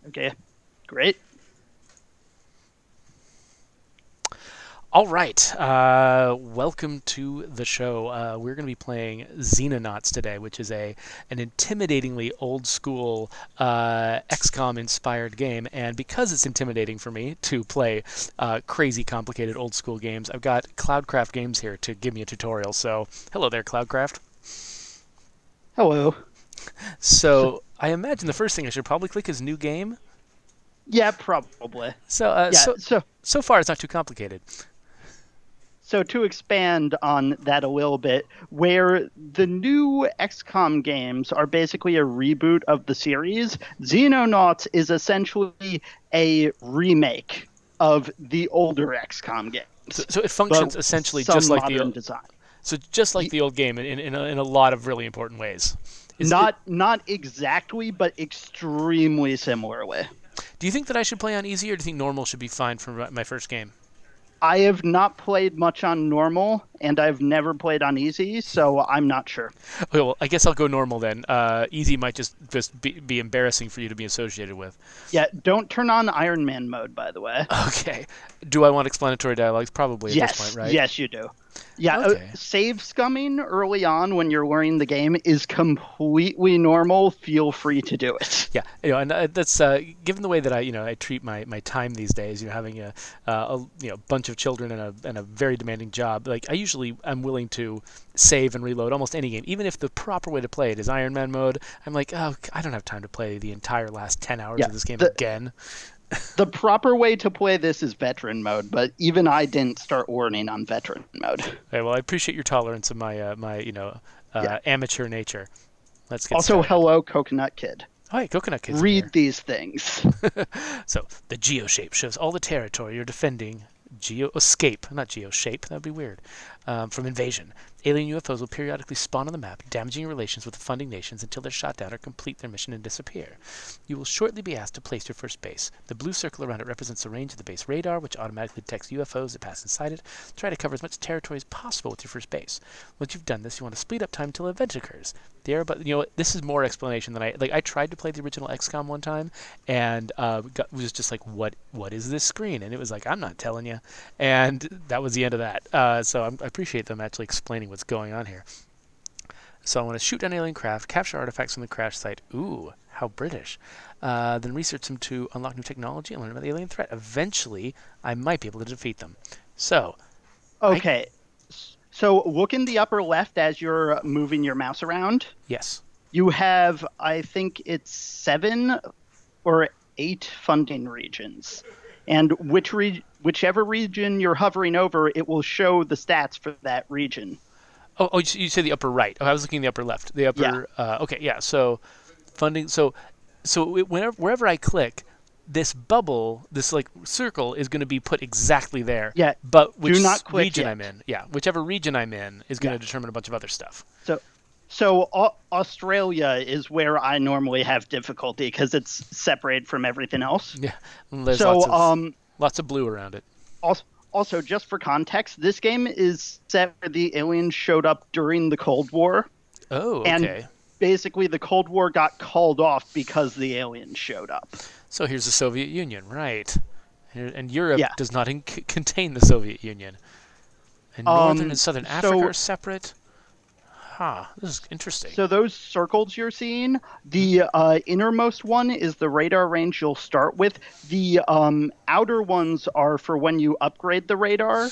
Okay, great. All right, welcome to the show. We're going to be playing Xenonauts today, which is an intimidatingly old school XCOM inspired game. And because it's intimidating for me to play crazy complicated old school games, I've got CloudcraftGamez here to give me a tutorial. So, hello there, CloudCraft. Hello. So, So, I imagine the first thing I should probably click is New Game. yeah, probably. So, uh, Yeah, so, so far it's not too complicated. so to expand on that a little bit, where the new XCOM games are basically a reboot of the series, Xenonauts is essentially a remake of the older XCOM So, games, so it but functions with essentially just some like modern design. Y- the old game in a lot of really important ways. Is it? Not exactly, but extremely similarly. Do you think that I should play on easy, or do you think normal should be fine for my first game? I have not played much on normal, and I've never played on easy, so I'm not sure. Okay, well, I guess I'll go normal then. Easy might just be embarrassing for you to be associated with. Yeah, don't turn on Iron Man mode, by the way. Okay. Do I want explanatory dialogues? Probably at this point, Yes, right? yes, you do. Yeah, Okay. save scumming early on when you're learning the game is completely normal. Feel free to do it. Yeah, and that's given the way that I treat my time these days. Having a bunch of children and a very demanding job. Like I'm willing to save and reload almost any game, even if the proper way to play it is Iron Man mode. I'm like, oh, I don't have time to play the entire last 10 hours Yeah, of this game the again. the proper way to play this is veteran mode, but even I didn't start learning on veteran mode. Okay, well, I appreciate your tolerance of my Yeah. amateur nature. Let's get Also, started. hello, Coconut Kid. Oh, hey, Coconut Kid's in Read here. these things. So the geoshape shows all the territory you're defending. Geo escape, not geoshape. That'd be weird. From invasion, alien UFOs will periodically spawn on the map, damaging your relations with the funding nations until they're shot down or complete their mission and disappear. You will shortly be asked to place your first base. The blue circle around it represents the range of the base radar, which automatically detects UFOs that pass inside it. Try to cover as much territory as possible with your first base. Once you've done this, you want to speed up time until an event occurs. But this is more explanation than I tried to play the original XCOM one time, and was just like, what is this screen? And it was like, I'm not telling you, and that was the end of that. So I appreciate them actually explaining what's going on here. So I want to shoot down alien craft, capture artifacts from the crash site. Ooh, how British. Then research them to unlock new technology and learn about the alien threat. Eventually, I might be able to defeat them. So, I Okay, so look in the upper left as you're moving your mouse around. yes. You have, I think it's 7 or 8 funding regions. And whichever region you're hovering over, it will show the stats for that region. Oh, you say the upper right. Oh, I was looking at the upper left. The Yeah, upper. Okay, yeah. So funding. Wherever I click, this bubble, this like circle, is going to be put exactly there. yeah. But Do which not click region I'm yet. in, yeah, whichever region I'm in is going Yeah. to determine a bunch of other stuff. So, so Australia is where I normally have difficulty because it's separated from everything else. Yeah, and there's So, lots of blue around it. also just for context, this game is set where the aliens showed up during the Cold War, Oh, and okay. basically the Cold War got called off because the aliens showed up. So here's the Soviet Union, right? And Europe Yeah. does not contain the Soviet Union. And Northern and Southern Africa So are separate. Huh, this is interesting. so those circles you're seeing, the innermost one is the radar range you'll start with. The outer ones are for when you upgrade the radar.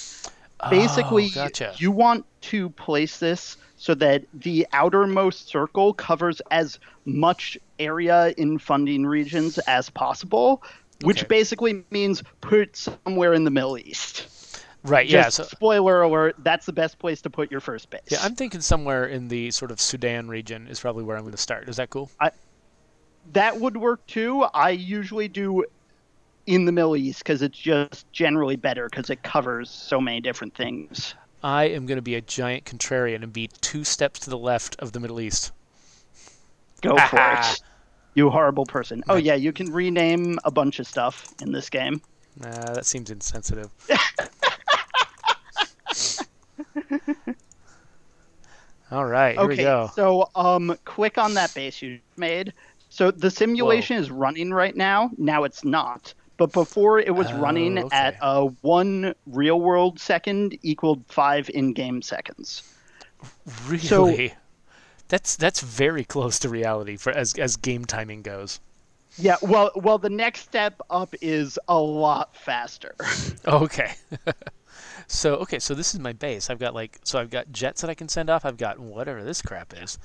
Oh, Basically, gotcha. you want to place this so that the outermost circle covers as much area in funding regions as possible, Okay. which basically means put somewhere in the Middle East. Right, yeah. Just So spoiler alert, that's the best place to put your first yeah, base. I'm thinking somewhere in the sort of Sudan region is probably where I'm going to start. Is that cool? I, that would work too. I usually do in the Middle East because it's just generally better because it covers so many different things. I am going to be a giant contrarian and be 2 steps to the left of the Middle East. Go Ha for ha! it. You horrible person. Oh, My, yeah, you can rename a bunch of stuff in this game. nah, that seems insensitive. All right, here we Okay, go. so click on that base you made. So the simulation is running right now. Now it's not. But before it was running okay. at 1 real-world second equaled 5 in-game seconds. Really? So, That's very close to reality for as game timing goes. yeah, well, the next step up is a lot faster. Okay. So this is my base. I've got jets that I can send off. I've got whatever this crap is.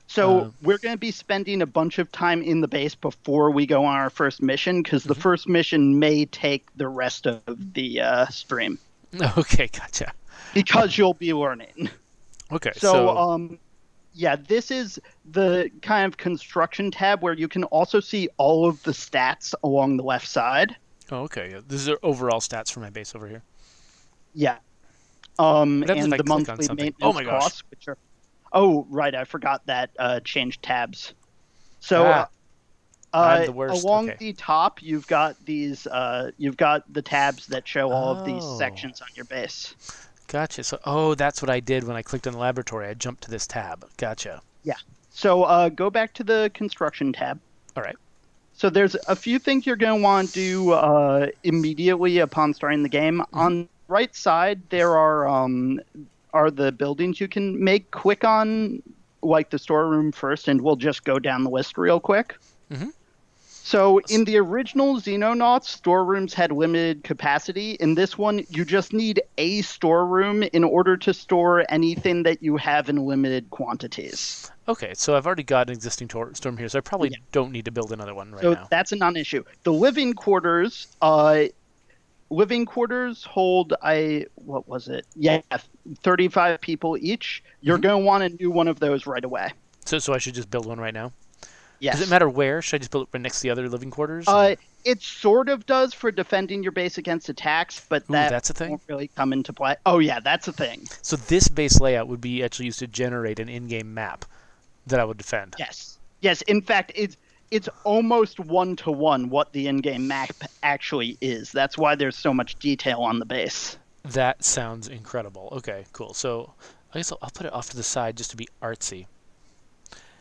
So we're going to be spending a bunch of time in the base before we go on our first mission, because the first mission may take the rest of the stream. Okay, gotcha. Because you'll be learning. Okay, So, yeah, this is the kind of construction tab where you can also see all of the stats along the left side. oh, okay. Yeah. This is overall stats for my base over here. Yeah. What happens And if I the click on monthly something? maintenance Oh my gosh. costs, which are... Oh, right, I forgot that changed tabs. So I'm the worst. along Okay. the top, you've got these you've got the tabs that show all of these Oh. sections on your base. Gotcha. So, that's what I did when I clicked on the laboratory. I jumped to this tab. Gotcha. Yeah. So go back to the construction tab. All right. So there's a few things you're going to want to do immediately upon starting the game. On the right side, there are the buildings you can make. Click on like the storeroom first, and we'll just go down the list real quick. So in the original Xenonauts, storerooms had limited capacity. In this one, you just need a storeroom in order to store anything that you have in limited quantities. Okay, so I've already got an existing storm here, so I probably don't need to build another one right So now. that's a non-issue. The living quarters hold what was it? Yeah, 35 people each. You're going to want a new one of those right away. So I should just build one right now? Yes. Does it matter where? Should I just build it right next to the other living quarters? It sort of does for defending your base against attacks, but that's a thing? won't really come into play. Oh yeah, that's a thing. So this base layout would be actually used to generate an in-game map that I would defend. Yes. Yes. In fact, it's almost 1-to-1 what the in-game map actually is. That's why there's so much detail on the base. That sounds incredible. Okay, cool. So I guess I'll put it off to the side just to be artsy.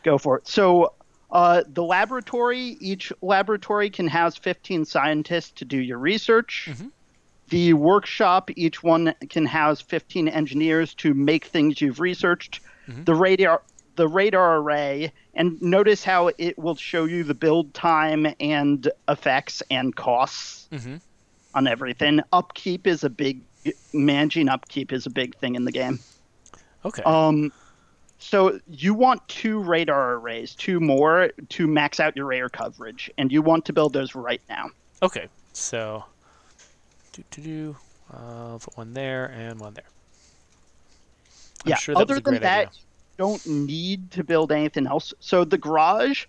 Go for it. So the laboratory, each laboratory can house 15 scientists to do your research. The workshop, each one can house 15 engineers to make things you've researched. The radar array, and notice how it will show you the build time and effects and costs on everything. Managing upkeep is a big thing in the game. Okay. So you want 2 radar arrays, 2 more to max out your radar coverage, and you want to build those right now. Okay, so I'll put one there and one there. I'm sure that was a great idea. You don't need to build anything else. So the garage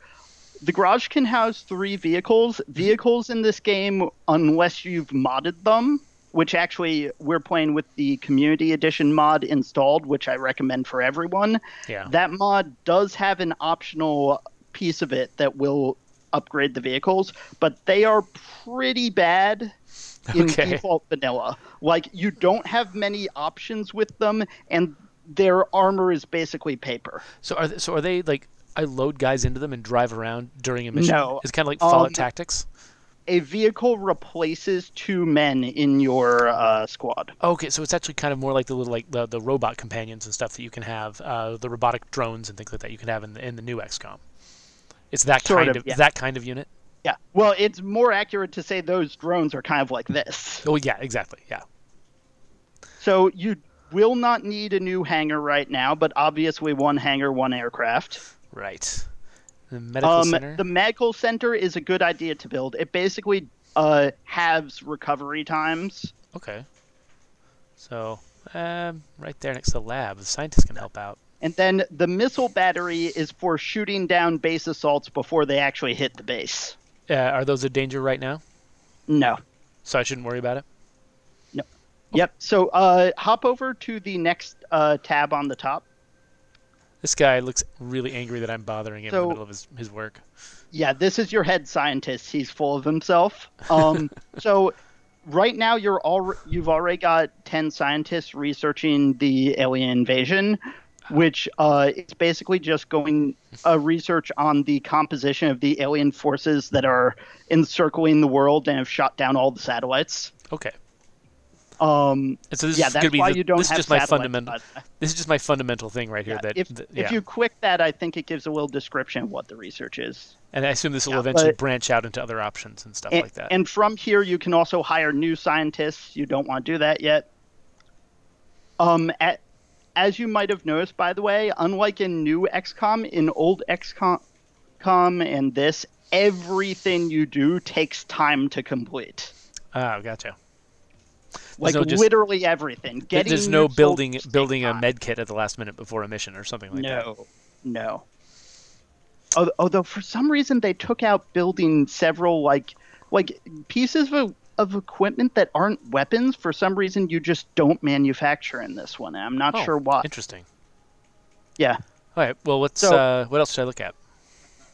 can house 3 vehicles. Vehicles in this game, unless you've modded them, which actually we're playing with the Community Edition mod installed, which I recommend for everyone. Yeah. That mod does have an optional piece of it that will upgrade the vehicles, but they are pretty bad in default vanilla. Like, you don't have many options with them, and their armor is basically paper. So are they like, I load guys into them and drive around during a mission? No. It's kind of like Fallout Tactics? A vehicle replaces 2 men in your squad. Okay, so it's actually kind of more like the little, like the robot companions and stuff that you can have, the robotic drones and things like that you can have in the new XCOM. It's that that kind of unit. Yeah. Well, it's more accurate to say those drones are kind of like this. Oh yeah, exactly. Yeah. So you will not need a new hangar right now, but obviously 1 hangar, 1 aircraft. Right. The medical center? The medical center is a good idea to build. It basically halves recovery times. Okay. So, right there next to the lab, the scientists can help out. And then the missile battery is for shooting down base assaults before they actually hit the base. Are those a danger right now? No. So I shouldn't worry about it? No. Okay. Yep. So hop over to the next tab on the top. This guy looks really angry that I'm bothering him in the middle of his work. Yeah, this is your head scientist. He's full of himself. So right now you've already got 10 scientists researching the alien invasion. which is basically just going research on the composition of the alien forces that are encircling the world and have shot down all the satellites. Okay. And so this yeah, is that's gonna be why you don't have just my satellites. fundamental. This is just my fundamental thing right here. Yeah, if you click that, I think it gives a little description of what the research is. And I assume this will eventually branch out into other options and stuff like that. And from here, you can also hire new scientists. You don't want to do that yet. As you might have noticed, by the way, unlike in new XCOM, in old XCOM and this, everything you do takes time to complete. Oh, gotcha. Like literally everything. There's no building a med kit at the last minute before a mission or something like that. No. Although for some reason they took out building several like pieces of equipment that aren't weapons. For some reason, you just don't manufacture in this one. I'm not sure why. Interesting. Yeah. All right. Well, what else should I look at?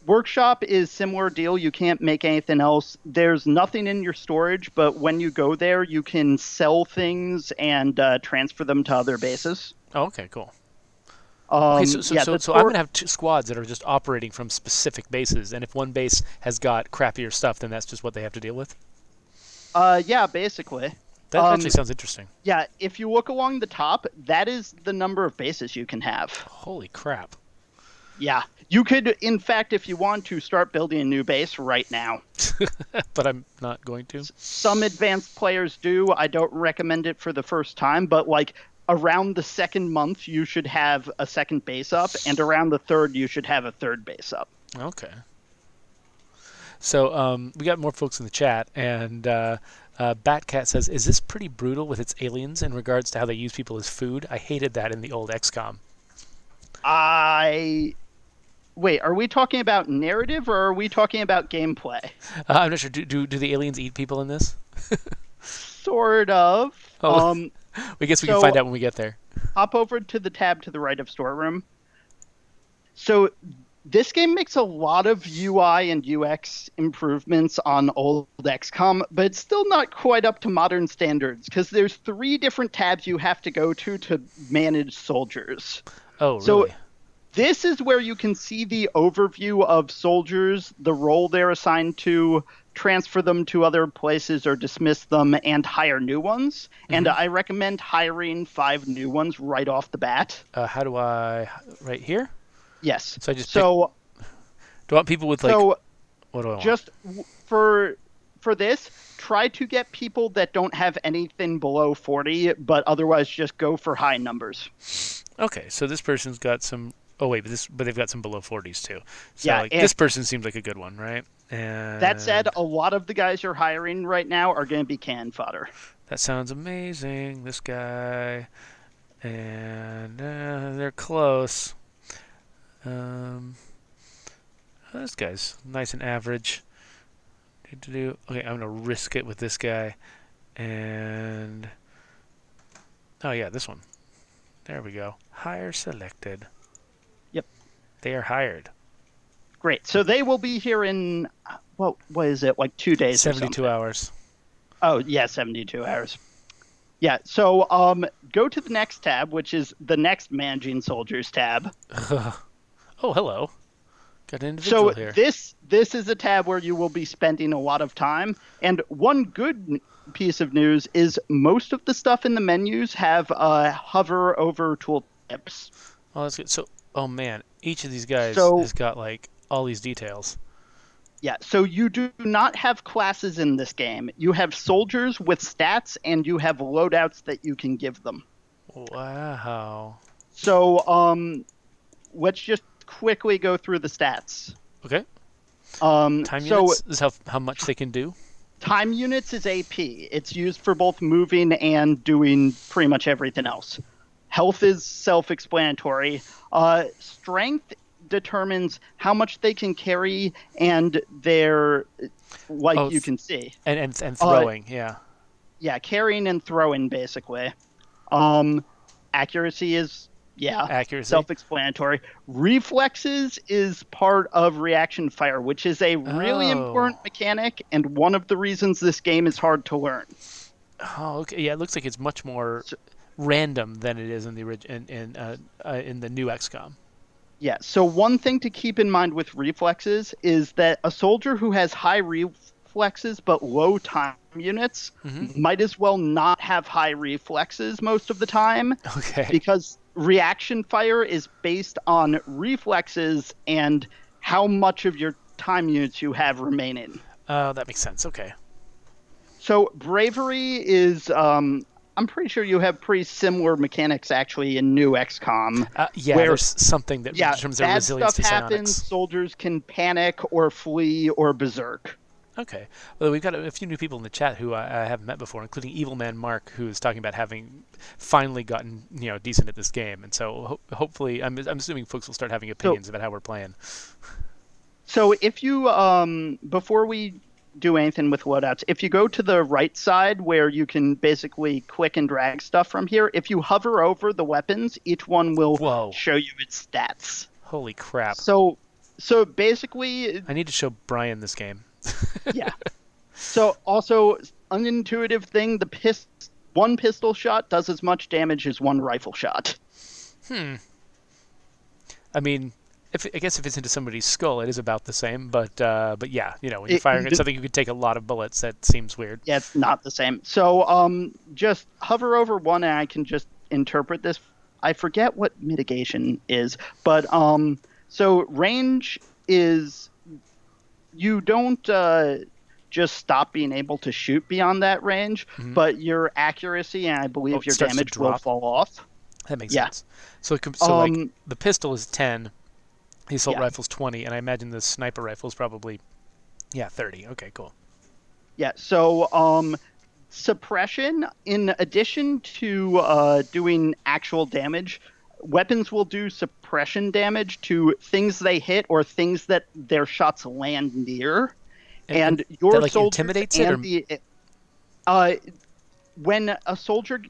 Workshop is similar deal. You can't make anything else. There's nothing in your storage, but when you go there, you can sell things and transfer them to other bases. Oh, okay, cool. Okay, so I'm going to have two squads that are just operating from specific bases, and if one base has got crappier stuff, then that's just what they have to deal with? Yeah, basically. That actually sounds interesting. Yeah, if you look along the top, that is the number of bases you can have. Holy crap. Yeah. You could, in fact, if you want to, start building a new base right now. But I'm not going to. Some advanced players do. I don't recommend it for the first time, but like around the second month, you should have a second base up, and around the third, you should have a third base up. Okay. So we got more folks in the chat, and Batcat says, is this pretty brutal with its aliens in regards to how they use people as food? I hated that in the old XCOM. Wait, are we talking about narrative or are we talking about gameplay? I'm not sure. Do the aliens eat people in this? Sort of. I guess we can find out when we get there. Hop over to the tab to the right of Storeroom. So this game makes a lot of UI and UX improvements on old XCOM, but it's still not quite up to modern standards because there's 3 different tabs you have to go to manage soldiers. Oh, really? So this is where you can see the overview of soldiers, the role they're assigned to, transfer them to other places or dismiss them, and hire new ones. Mm-hmm. And I recommend hiring 5 new ones right off the bat. How do I... Right here? Yes. So I just do I want people with, like... what do I want? Just for this, try to get people that don't have anything below 40, but otherwise just go for high numbers. Okay, so this person's got some... Oh, wait, but they've got some below 40s, too. So yeah, this person seems like a good one, right? And that said, a lot of the guys you're hiring right now are going to be cannon fodder. That sounds amazing. This guy. And they're close. This guy's nice and average. Okay, I'm going to risk it with this guy. And... Oh, yeah, this one. There we go. Hire selected. Yep. They are hired. Great. So they will be here in, what is it, like 2 days 72 hours. Oh, yeah, 72 hours. Yeah, so go to the next tab, which is the next Managing Soldiers tab. Oh, hello. Got an individual here. So this is a tab where you will be spending a lot of time. And one good piece of news is most of the stuff in the menus have hover over tooltips. Oh, that's good. So, oh man, each of these guys has got like all these details. Yeah, so you do not have classes in this game. You have soldiers with stats, and you have loadouts that you can give them. Wow. So let's just quickly go through the stats. Okay. Time units is how much they can do? Time units is AP. It's used for both moving and doing pretty much everything else. Health is self-explanatory. Strength determines how much they can carry and their, you can see. And throwing, yeah. Yeah, carrying and throwing, basically. Accuracy is, self-explanatory. Reflexes is part of reaction fire, which is a really important mechanic and one of the reasons this game is hard to learn. Oh, okay. Yeah, it looks like it's much more random than it is in the new XCOM. Yeah, so one thing to keep in mind with reflexes is that a soldier who has high reflexes but low time units might as well not have high reflexes most of the time. Okay. Because reaction fire is based on reflexes and how much of your time units you have remaining. Oh, that makes sense. Okay. So bravery is I'm pretty sure you have pretty similar mechanics actually in new XCOM. Yeah, there's something that determines their resilience to bad stuff psionics. happens, soldiers can panic or flee or berserk. Okay. Well, we've got a few new people in the chat who I haven't met before, including Evil Man Mark, who is talking about having finally gotten decent at this game, and so hopefully, I'm assuming folks will start having opinions about how we're playing. So if you before we do anything with loadouts, if you go to the right side where you can basically click and drag stuff from here, if you hover over the weapons, each one will show you its stats. Holy crap! So basically, I need to show Brian this game. Yeah. So also, unintuitive thing, one pistol shot does as much damage as one rifle shot. I mean, I guess if it's into somebody's skull, it is about the same. But yeah, when you're firing at something, you could take a lot of bullets. That seems weird. Yeah, it's not the same. So just hover over one, and I can just interpret this. I forget what mitigation is, but so range is you don't just stop being able to shoot beyond that range, but your accuracy and I believe your damage will fall off. That makes sense. So like the pistol is 10, the assault rifle's 20, and I imagine the sniper rifle is probably 30. Okay, cool. Yeah. So suppression, in addition to doing actual damage, weapons will do suppression damage to things they hit or things that their shots land near. And your that, soldiers intimidates when a soldier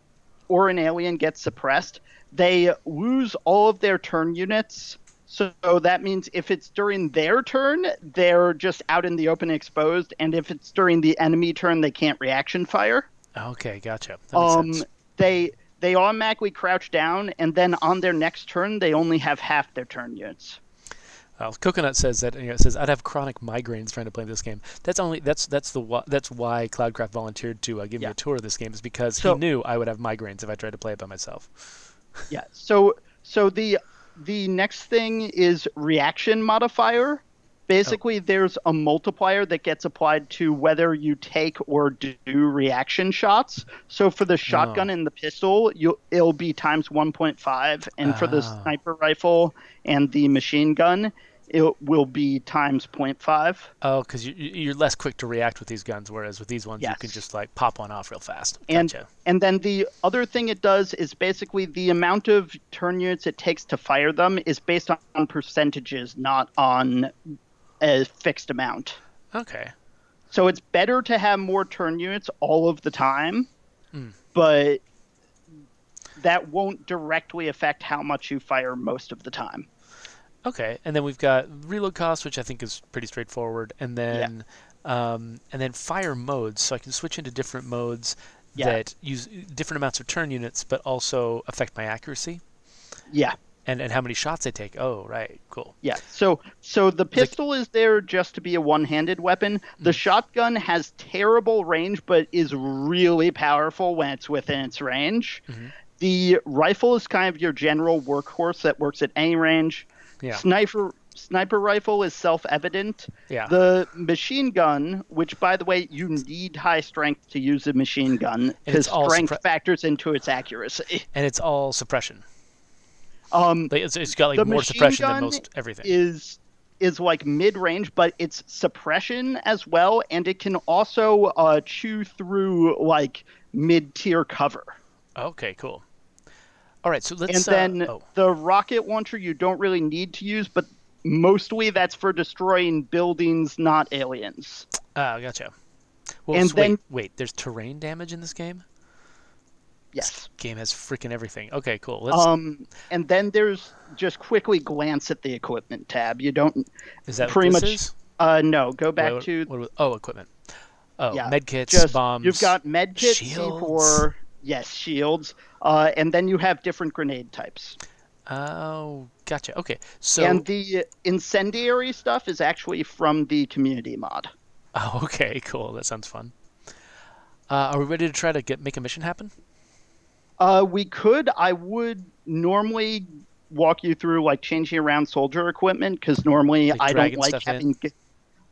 or an alien gets suppressed, they lose all of their turn units. So that means if it's during their turn, they're just out in the open exposed, and if it's during the enemy turn, they can't reaction fire. Okay, gotcha. That makes sense. They automatically crouch down, and then on their next turn, they only have half their turn units. Well, Coconut says that it says I'd have chronic migraines trying to play this game. That's why Cloudcraft volunteered to give me a tour of this game, is because he knew I would have migraines if I tried to play it by myself. Yeah. So the next thing is reaction modifier. Basically, there's a multiplier that gets applied to whether you take or do reaction shots. So for the shotgun and the pistol, it'll be times 1.5, and for the sniper rifle and the machine gun, it will be times 0.5. Oh, because you're less quick to react with these guns, whereas with these ones you can just like pop one off real fast. Gotcha. And then the other thing it does is basically the amount of turn units it takes to fire them is based on percentages, not on a fixed amount. Okay. So it's better to have more turn units all of the time, but that won't directly affect how much you fire most of the time. Okay, and then we've got reload cost, which I think is pretty straightforward, and then fire modes. So I can switch into different modes that use different amounts of turn units, but also affect my accuracy. Yeah. And how many shots I take. Oh, right. Cool. Yeah. So the pistol is there just to be a one-handed weapon. The shotgun has terrible range, but is really powerful when it's within its range. The rifle is kind of your general workhorse that works at any range. Yeah. Sniper rifle is self-evident. Yeah. The machine gun, which, by the way, you need high strength to use a machine gun because strength factors into its accuracy. And it's all suppression. It's got like more suppression than most everything. Is like mid-range, but it's suppression as well, and it can also chew through like mid-tier cover. Okay, cool. All right, so let's. And then the rocket launcher you don't really need to use, but mostly that's for destroying buildings, not aliens. Gotcha. Well, and wait, there's terrain damage in this game? Yes. This game has freaking everything. Okay, cool. And then there's just quickly glance at the equipment tab. You don't. Is that pretty what much? Is? No, go back equipment. Oh, yeah, medkits, bombs. You've got medkits, shields. C4, Yes, shields. And then you have different grenade types. Oh, gotcha. Okay, so And the incendiary stuff is actually from the community mod. oh, okay, cool. That sounds fun. Are we ready to try to make a mission happen? We could. I would normally walk you through like changing around soldier equipment because normally Like I don't dragging like stuff in? having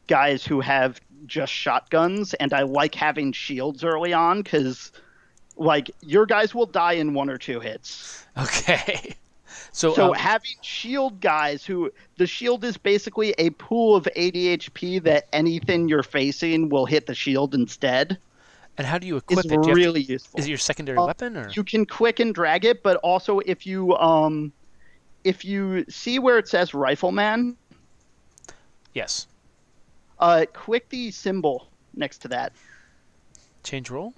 guys who have just shotguns, and I like having shields early on because like your guys will die in one or two hits. Okay. So, So having shield guys who the shield is basically a pool of ADHP that anything you're facing will hit the shield instead and how do you is equip it? Do you have to? really Is it useful. your secondary Uh, weapon or? you can click and drag it, but also if you see where it says rifleman, Yes. click the symbol next to that. Change role?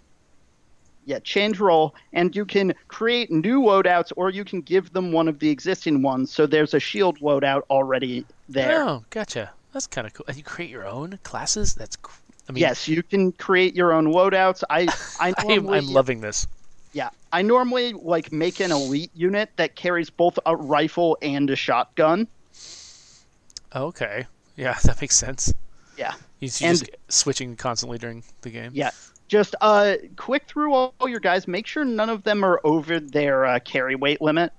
Yeah, change role, and you can create new loadouts, or you can give them one of the existing ones. So there's a shield loadout already there. Oh, gotcha. That's kind of cool. And you create your own classes? I mean, Yes, you can create your own loadouts. I normally I'm loving this. yeah, I normally like make an elite unit that carries both a rifle and a shotgun. Okay. Yeah, that makes sense. Yeah. You're And just switching constantly during the game. yeah, just click through all your guys. Make sure none of them are over their carry weight limit.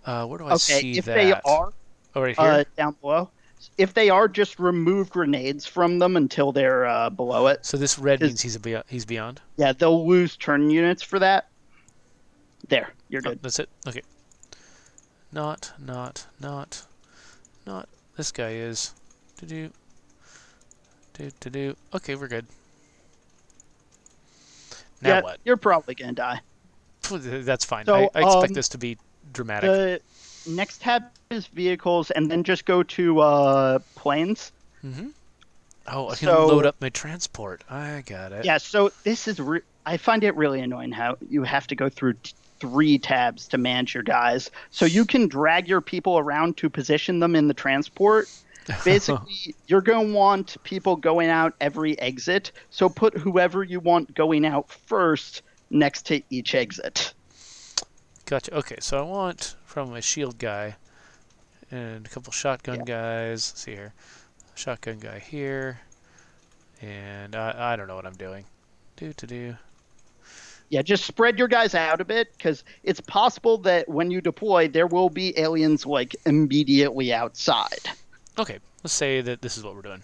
Where do I Okay, see if they that? are Oh, right here? down below, if they are, just remove grenades from them until they're below it. So this red 'Cause, means he's beyond? yeah, they'll lose turn units for that. There, you're Oh, good. that's it? Okay. Not. This guy is. To do. Okay, we're good. Now Yeah, what? you're probably gonna die. That's fine. So I expect this to be dramatic. the next tab is vehicles, and then just go to planes. Mm-hmm. Oh, I can So load up my transport. I got it. yeah, so this is I find it really annoying how you have to go through three tabs to manage your guys. So you can drag your people around to position them in the transport. Basically, you're going to want people going out every exit. So put whoever you want going out first next to each exit. Gotcha. Okay, so I want from my shield guy and a couple shotgun guys. Let's see here. Shotgun guy here. And I don't know what I'm doing. Do. Yeah, just spread your guys out a bit because it's possible that when you deploy, there will be aliens like immediately outside. Okay, let's say that this is what we're doing.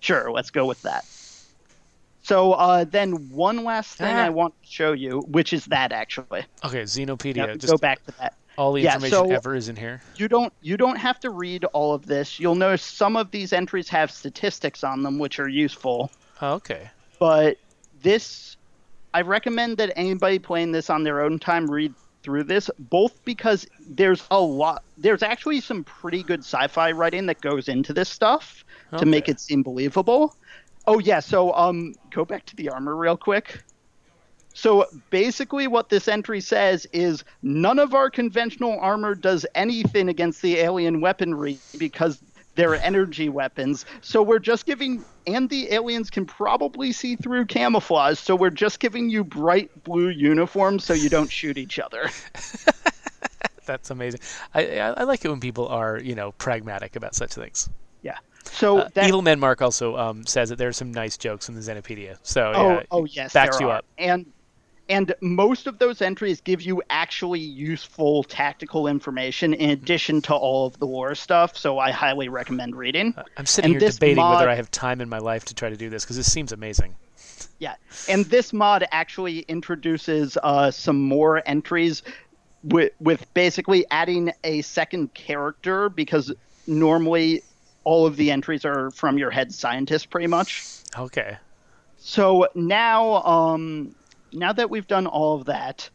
Sure, let's go with that. So then one last thing I want to show you, which is that actually. Okay, Xenopedia. Now, Just go back to that. all the information ever is in here. You don't have to read all of this. You'll notice some of these entries have statistics on them, which are useful. Oh, okay. But this, I recommend that anybody playing this on their own time read through this, both because there's actually some pretty good sci-fi writing that goes into this stuff to make it seem believable. Oh yeah, so go back to the armor real quick. So basically what this entry says is none of our conventional armor does anything against the alien weaponry because they're energy weapons. So we're just giving, and the aliens can probably see through camouflage, so we're just giving you bright blue uniforms so you don't shoot each other. That's amazing. I like it when people are, pragmatic about such things. Yeah. So Evil Man Mark also says that there's some nice jokes in the Xenopedia. So yes, backs you up. And most of those entries give you actually useful tactical information in addition to all of the lore stuff, so I highly recommend reading. I'm sitting here debating whether I have time in my life to try to do this, because this seems amazing. Yeah, and this mod actually introduces some more entries with basically adding a second character, because normally all of the entries are from your head scientist pretty much. Okay. So now that we've done all of that,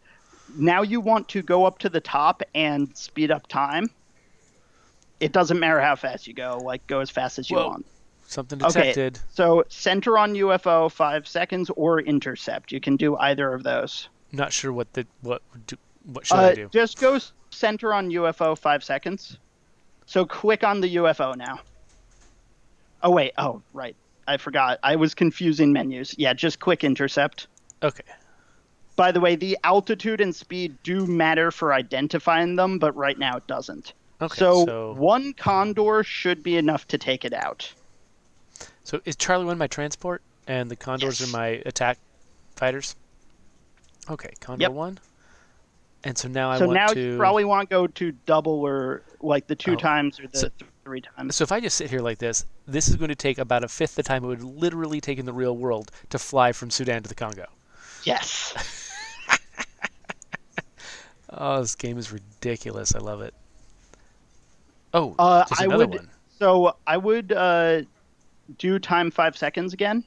now you want to go up to the top and speed up time. It doesn't matter how fast you go, go as fast as you want. Something detected. Okay, so center on UFO 5 seconds or intercept. You can do either of those. Not sure what should I do? Just go center on UFO 5 seconds. So click on the UFO now. Oh, wait. Oh, right. I forgot. I was confusing menus. Yeah, just click intercept. Okay. By the way, the altitude and speed do matter for identifying them, but right now it doesn't. Okay, So one condor should be enough to take it out. So is Charlie 1 my transport, and the condors are my attack fighters? Okay, Condor 1. And so now I want to... you probably want to go to double or like the 2 times or the 3 times. So if I just sit here like this is going to take about a fifth the time it would literally take in the real world to fly from Sudan to the Congo. Yes. Oh, this game is ridiculous. I love it. Oh, just I another would, one. So I would do time 5 seconds again.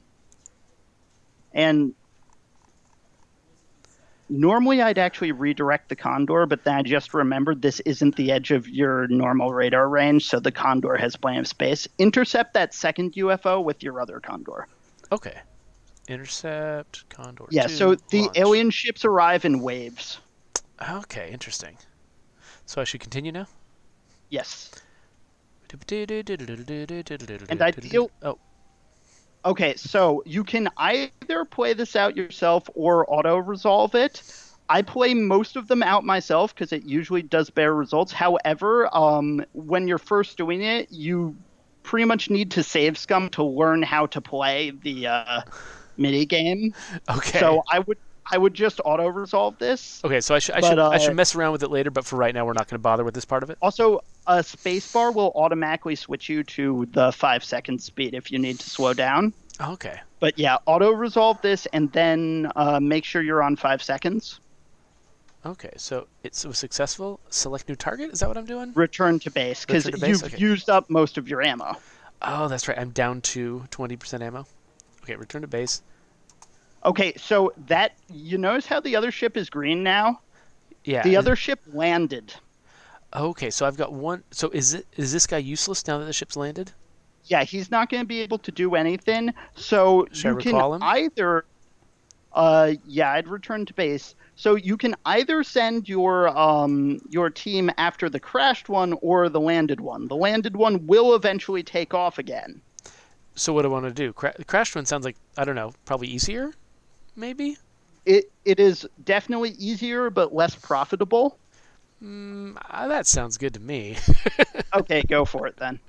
And normally I'd actually redirect the Condor, but then I just remembered this isn't the edge of your normal radar range, so the Condor has plenty of space. Intercept that second UFO with your other Condor. Okay. Intercept, Condor 2, so the launch. alien ships arrive in waves. Okay, interesting. So I should continue now? Yes. And I feel... Oh. Okay, so you can either play this out yourself or auto-resolve it. I play most of them out myself because it usually does better results. However, when you're first doing it, you pretty much need to save scum to learn how to play the mini game. Okay. So I would just auto-resolve this. Okay, so I should mess around with it later, but for right now we're not going to bother with this part of it. Also, a spacebar will automatically switch you to the 5 second speed if you need to slow down. Okay. But yeah, auto-resolve this and then make sure you're on 5 seconds. Okay, so it was successful. Select new target? Is that what I'm doing? Return to base, because you've used up most of your ammo. Oh, that's right. I'm down to 20% ammo. Okay, return to base. Okay, so that... You notice how the other ship is green now? Yeah. The other ship landed. Okay, so I've got one... So is this guy useless now that the ship's landed? Yeah, he's not going to be able to do anything. So Should I recall him? Either... yeah, I'd return to base. So you can either send your team after the crashed one or the landed one. The landed one will eventually take off again. So what do I want to do? The crashed one sounds like, I don't know, probably easier, maybe? It is definitely easier, but less profitable. That sounds good to me. Okay, go for it then.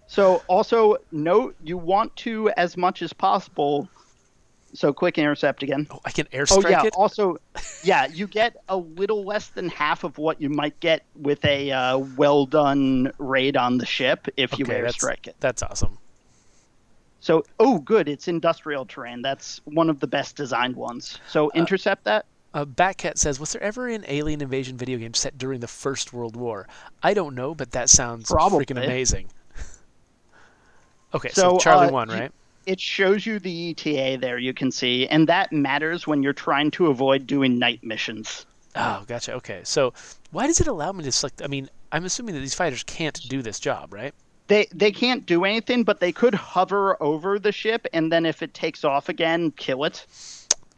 So also note, you want to, as much as possible... So click intercept again. Oh, I can airstrike it? Also, yeah, you get a little less than half of what you might get with a well-done raid on the ship if you airstrike it. That's awesome. So, good, it's industrial terrain. That's one of the best designed ones. So intercept that. Batcat says, was there ever an alien invasion video game set during the First World War? I don't know, but that sounds freaking amazing. Okay, so Charlie 1, right? It shows you the ETA there, you can see, and that matters when you're trying to avoid doing night missions. Oh, gotcha. Okay, so why does it allow me to select... I mean, I'm assuming that these fighters can't do this job, right? They can't do anything, but they could hover over the ship, and then if it takes off again, kill it.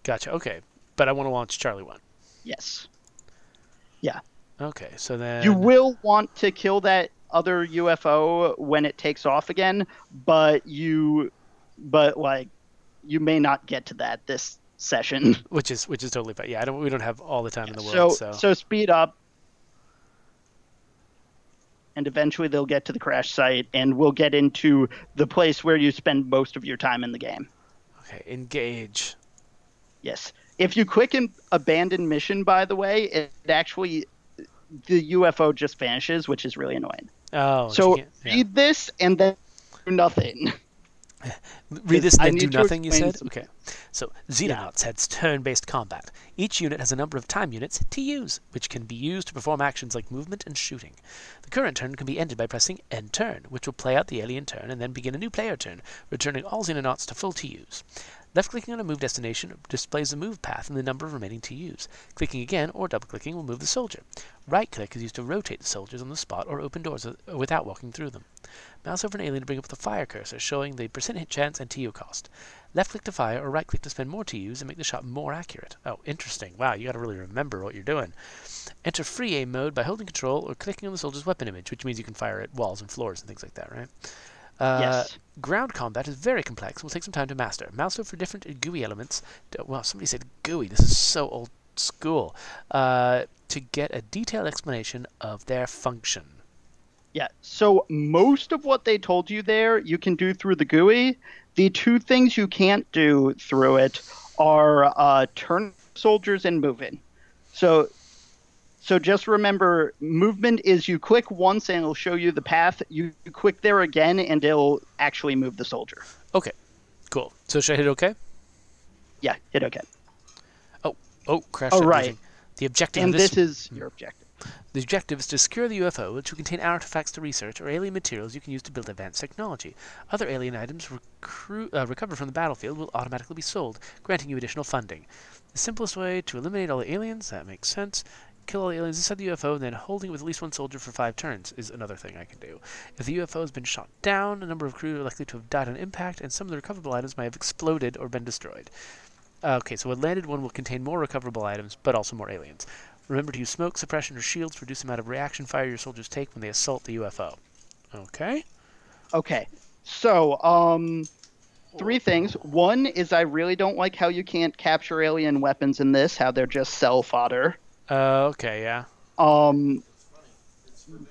Gotcha, okay. But I want to launch Charlie 1. Yes. Yeah. Okay, so then... You will want to kill that other UFO when it takes off again, but you may not get to that this session. Which is totally fine. Yeah, we don't have all the time in the world. So speed up, and eventually they'll get to the crash site, and we'll get into the place where you spend most of your time in the game. Okay, engage. Yes. If you click abandon mission, by the way, it actually the UFO just vanishes, which is really annoying. Oh. So read this and then do nothing. Read this and then do nothing, you said? Okay. So, Xenonauts has turn-based combat. Each unit has a number of time units, TUs, which can be used to perform actions like movement and shooting. The current turn can be ended by pressing End Turn, which will play out the alien turn and then begin a new player turn, returning all Xenonauts to full TUs. Left-clicking on a move destination displays the move path and the number of remaining TUs. Clicking again or double-clicking will move the soldier. Right-click is used to rotate the soldiers on the spot or open doors without walking through them. Mouse over an alien to bring up the fire cursor, showing the percent hit chance and TU cost. Left-click to fire or right-click to spend more TUs and make the shot more accurate. Oh, interesting. Wow, you gotta really remember what you're doing. Enter free aim mode by holding control or clicking on the soldier's weapon image, which means you can fire at walls and floors and things like that, right? Yes. Ground combat is very complex and will take some time to master. Mouse over for different GUI elements. Wow, somebody said GUI. This is so old School to get a detailed explanation of their function. Yeah, so most of what they told you there, you can do through the GUI. The two things you can't do through it are turn soldiers and moving. So just remember, movement is you click once and it'll show you the path. You click there again and it'll actually move the soldier. Okay, cool. So should I hit OK? Yeah, hit OK. Oh, crash. Oh, right. The objective and of this is your objective. The objective is to secure the UFO, which will contain artifacts to research or alien materials you can use to build advanced technology. Other alien items recovered from the battlefield will automatically be sold, granting you additional funding. The simplest way to eliminate all the aliens, that makes sense. Kill all the aliens inside the UFO, and then holding it with at least one soldier for 5 turns is another thing I can do. If the UFO has been shot down, a number of crew are likely to have died on impact, and some of the recoverable items might have exploded or been destroyed. Okay, so a landed one will contain more recoverable items, but also more aliens. Remember to use smoke, suppression, or shields to reduce the amount of reaction fire your soldiers take when they assault the UFO. Okay? Okay. So, 3 things. One is I really don't like how you can't capture alien weapons in this, how they're just cell fodder. Okay, yeah.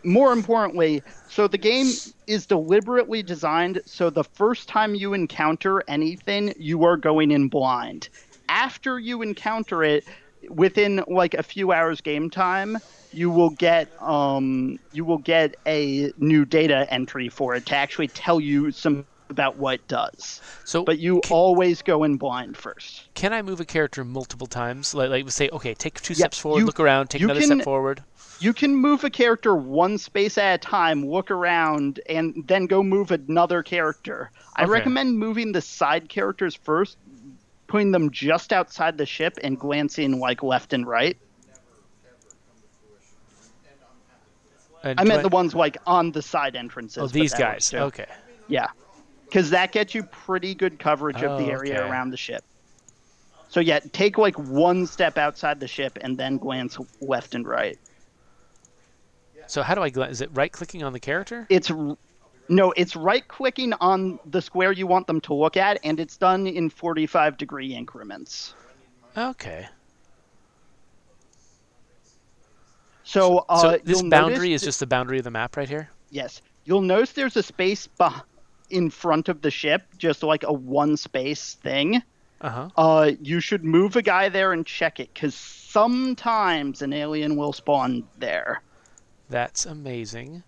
More importantly, so the game is deliberately designed so the first time you encounter anything, you are going in blind. After you encounter it, within like a few hours game time, you will get a new data entry for it to actually tell you some about what it does. But you always go in blind first. Can I move a character multiple times? Like say, okay, take 2 steps forward, look around, take another step forward. You can move a character one space at a time, look around, and then go move another character. I recommend moving the side characters first, putting them just outside the ship and glancing like left and right. I meant the ones like on the side entrances. Oh, these guys. Okay. Yeah. Because that gets you pretty good coverage of the area around the ship. So yeah, take like one step outside the ship and then glance left and right. So how do I glance? Is it right-clicking on the character? No, it's right-clicking on the square you want them to look at, and it's done in 45-degree increments. Okay. So this boundary is just the boundary of the map right here? Yes. You'll notice there's a space in front of the ship, just like a one-space thing. You should move a guy there and check it, because sometimes an alien will spawn there. That's amazing.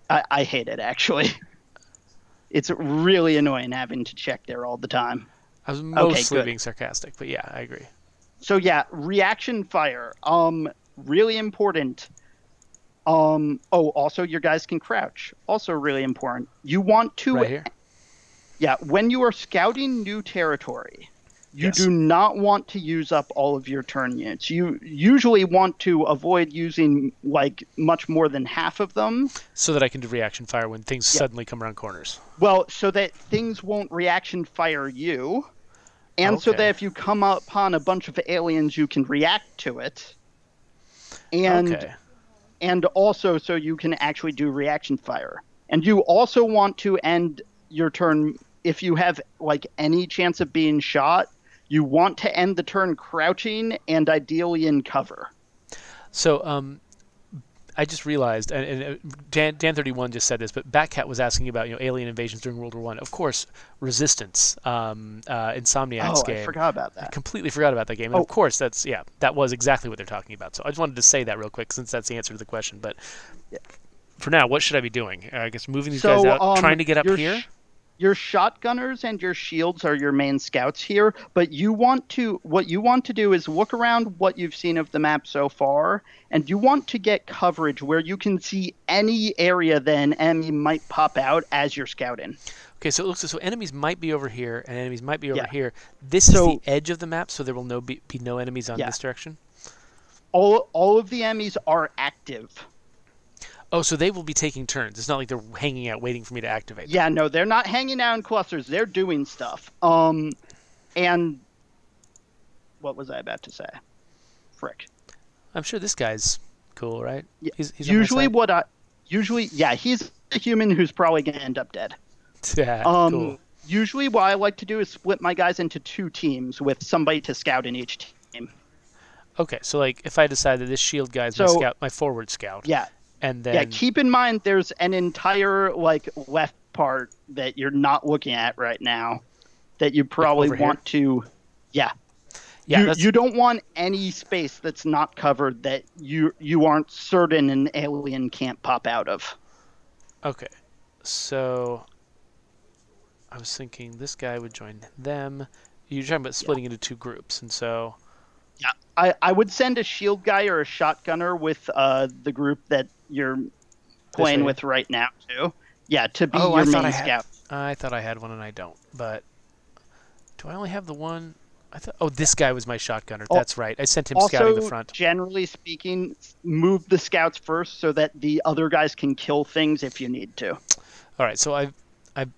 I hate it, actually. It's really annoying having to check there all the time. I was mostly being sarcastic, but yeah, I agree. So yeah, reaction fire. Really important. Also your guys can crouch. Also really important. You want to... Right here? Yeah, when you are scouting new territory, you do not want to use up all of your turn units. You usually want to avoid using like much more than half of them. So that I can do reaction fire when things suddenly come around corners. Well, so that things won't reaction fire you. And so that if you come upon a bunch of aliens, you can react to it. And also so you can actually do reaction fire. And you also want to end your turn, if you have like any chance of being shot, you want to end the turn crouching and ideally in cover. So I just realized, and Dan31 just said this, but Batcat was asking about alien invasions during World War I. Of course, Resistance, Insomniac's game. I forgot about that. I completely forgot about that game. And of course, that was exactly what they're talking about. So I just wanted to say that real quick since that's the answer to the question. But for now, what should I be doing? I guess moving these guys out, trying to get up here? Your shotgunners and your shields are your main scouts here, but what you want to do is look around what you've seen of the map so far, and you want to get coverage where you can see any area that an enemy might pop out as you're scouting. Okay, so it looks so enemies might be over here, and enemies might be over here. This is the edge of the map, so there will be no enemies on this direction? All of the enemies are active. Oh, so they will be taking turns. It's not like they're hanging out waiting for me to activate them. Yeah, no, they're not hanging out in clusters. They're doing stuff. And what was I about to say? Frick. I'm sure this guy's cool, right? Yeah. He's usually he's a human who's probably going to end up dead. Yeah, cool. Usually what I like to do is split my guys into 2 teams with somebody to scout in each team. Okay, so like if I decide that this shield guy's my So scout, my forward scout, yeah, and yeah. then Keep in mind, there's an entire like left part that you're not looking at right now that you like probably over here. want to. Yeah, Yeah, you don't want any space that's not covered that you aren't certain an alien can't pop out of. okay. So I was thinking this guy would join them. You're talking about Yeah. splitting into two groups, and so Yeah, I would send a shield guy or a shotgunner with the group that you're this playing way. with right now too. Yeah, to be Oh, your main scout. I thought I had one, and I don't. But do I only have the one? I thought. Oh, this guy was my shotgunner. That's right. I sent him scouting the Also, front. generally speaking, move the scouts first so that the other guys can kill things if you need to. All right, so I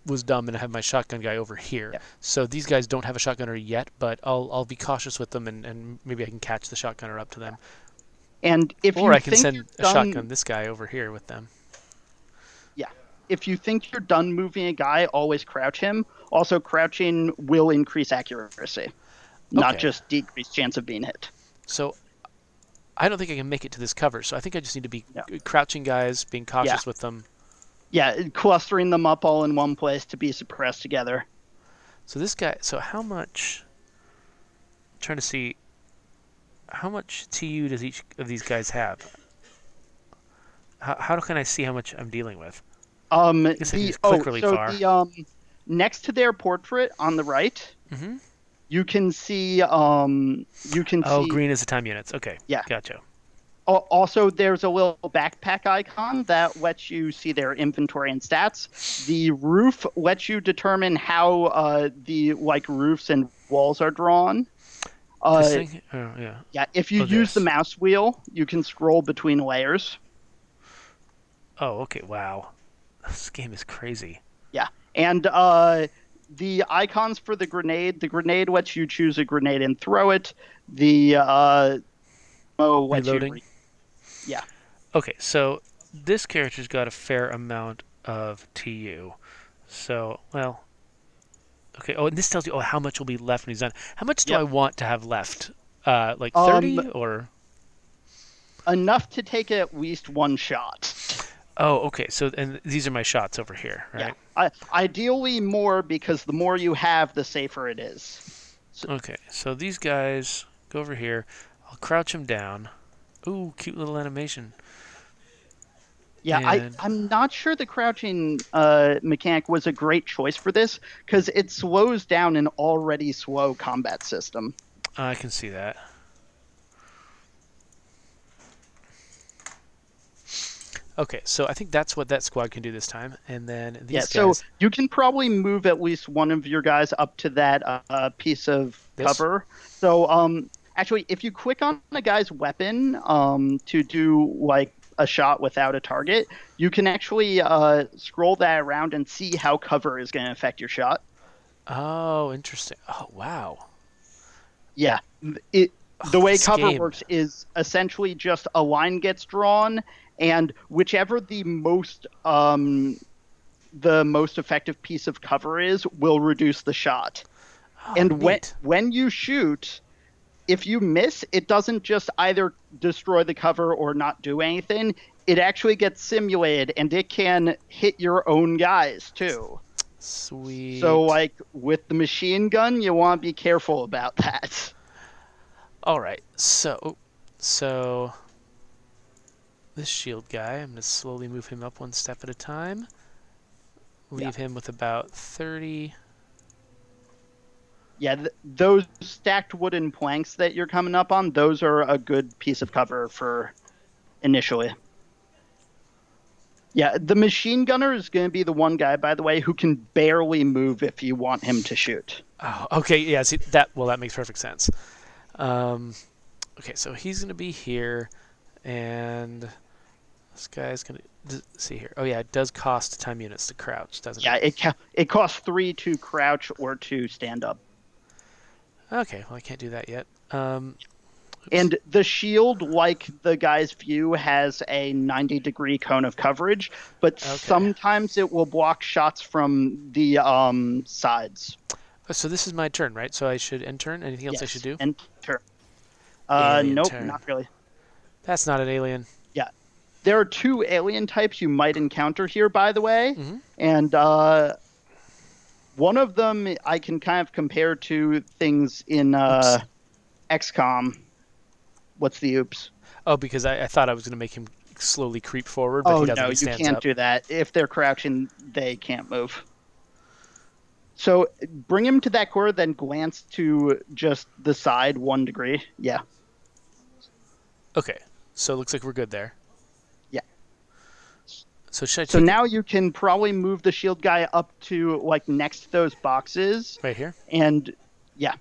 was dumb and I have my shotgun guy over here. Yeah. So these guys don't have a shotgunner yet, but I'll be cautious with them and maybe I can catch the shotgunner up to them. And if Or you I can think send you're a done, shotgun this guy over here with them. yeah, if you think you're done moving a guy, always crouch him. Also, crouching will increase accuracy, not Okay. just decrease chance of being hit. So I don't think I can make it to this cover, so I think I just need to be Yeah. crouching guys, being cautious with them. Yeah, clustering them up all in one place to be suppressed together. So this guy, so how much, I'm trying to see, how much TU does each of these guys have? How can I see how much I'm dealing with? I guess I can just click really far. Next to their portrait on the right, Mm-hmm. you can see Green is the time units. Okay. Yeah. Gotcha. Also, there's a little backpack icon that lets you see their inventory and stats. The roof lets you determine how the roofs and walls are drawn. This thing? Oh, yeah. Yeah, if you use the mouse wheel, you can scroll between layers. Oh, okay. Wow. This game is crazy. Yeah, and the icons for the grenade lets you choose a grenade and throw it. The lets Reloading? Yeah. Okay, so this character's got a fair amount of TU. So, well, okay. Oh, and this tells you how much will be left when he's done. How much do I want to have left? Like 30 or enough to take at least one shot. Oh, okay. So, and these are my shots over here, right? Yeah. Ideally more, because the more you have, the safer it is. So, okay, so these guys go over here. I'll crouch them down. Ooh, cute little animation. Yeah, I'm not sure the crouching mechanic was a great choice for this, because it slows down an already slow combat system. I can see that. Okay, so I think that's what that squad can do this time, and then these guys. So you can probably move at least one of your guys up to that piece of cover. So actually, if you click on the guy's weapon to do like a shot without a target, you can actually scroll that around and see how cover is going to affect your shot. Oh, interesting. Oh, wow. Yeah, the way cover works is essentially just a line gets drawn, and whichever the most effective piece of cover is will reduce the shot. Oh, and neat. when you shoot, if you miss, it doesn't just either destroy the cover or not do anything. It actually gets simulated, and it can hit your own guys too. Sweet. So, like with the machine gun, you want to be careful about that. All right. So this shield guy, I'm going to slowly move him up one step at a time. Leave him with about 30. Yeah, those stacked wooden planks that you're coming up on, those are a good piece of cover for initially. Yeah, the machine gunner is going to be the one guy, by the way, who can barely move if you want him to shoot. Oh, okay. Yeah, see, that makes perfect sense. Okay, so he's going to be here, and this guy's going to see here. Oh, yeah, it does cost time units to crouch, doesn't it? Yeah, it costs 3 to crouch or to stand up. Okay, well, I can't do that yet. And the shield, like the guy's view, has a 90-degree cone of coverage, but sometimes it will block shots from the sides. So this is my turn, right? So I should end turn? Anything else I should do? End turn. Alien Nope, turn. not really. That's not an alien. Yeah. There are two alien types you might encounter here, by the way. Mm-hmm. And one of them I can kind of compare to things in Oops. XCOM. What's the oops? Oh, because I thought I was going to make him slowly creep forward, but he Oh, doesn't. no, He you stands can't up. do that. If they're crouching, they can't move. So bring him to that corner, then glance to just the side 1 degree. Yeah. Okay. So it looks like we're good there. Yeah. So should I So take now you can probably move the shield guy up to like next to those boxes. right here? And yeah,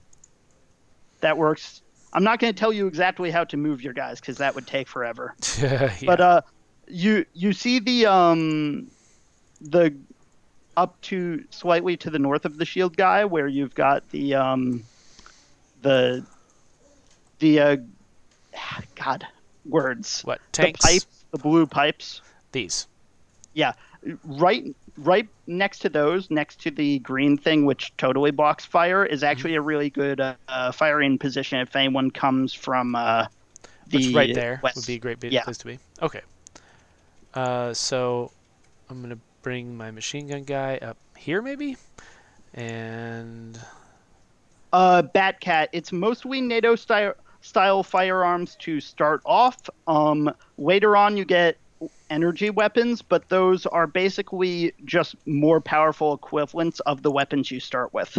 that works. I'm not going to tell you exactly how to move your guys because that would take forever. Yeah. But you see the up to slightly to the north of the shield guy where you've got the God, words. What? The Tanks? pipes, the blue pipes. These. Yeah, right next to those, next to the green thing, which totally blocks fire, is actually a really good firing position if anyone comes from Which the right there west. would be a great Yeah. place to be. Okay. So I'm going to bring my machine gun guy up here maybe? And Batcat, it's mostly NATO style firearms to start off. Later on, you get energy weapons, but those are basically just more powerful equivalents of the weapons you start with.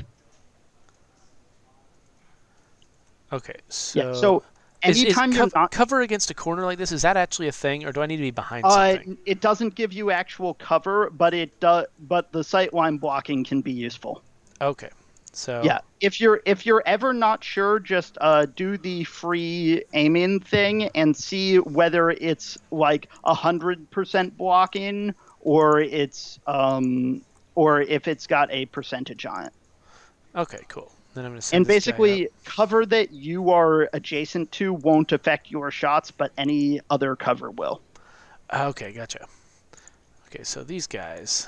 okay, so Yeah. So is anytime you're not, cover against a corner like this, is that actually a thing, or do I need to be behind something? it doesn't give you actual cover, but it does. But the sightline blocking can be useful. Okay. So Yeah, if you're ever not sure, just do the free aiming thing and see whether it's like 100% blocking or if it's got a percentage on it. Okay, cool. Then I'm going to send And this guy basically, up. cover that you are adjacent to won't affect your shots, but any other cover will. Okay, gotcha. Okay, so these guys.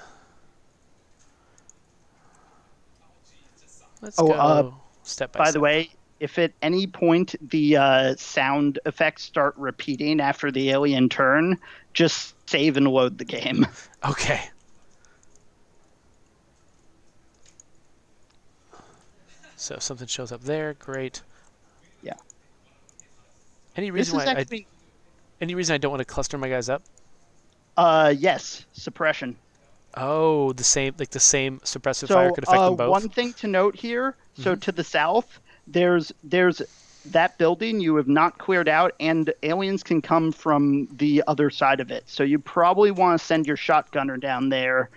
Let's go step by By step. the way, if at any point the sound effects start repeating after the alien turn, just save and load the game. Okay. So if something shows up there, great. Yeah. Any This reason is why actually any reason I don't want to cluster my guys up? yes, suppression. Oh, the same suppressive fire So could affect them both. one thing to note here, so to the south, there's that building you have not cleared out, and aliens can come from the other side of it. So you probably want to send your shotgunner down there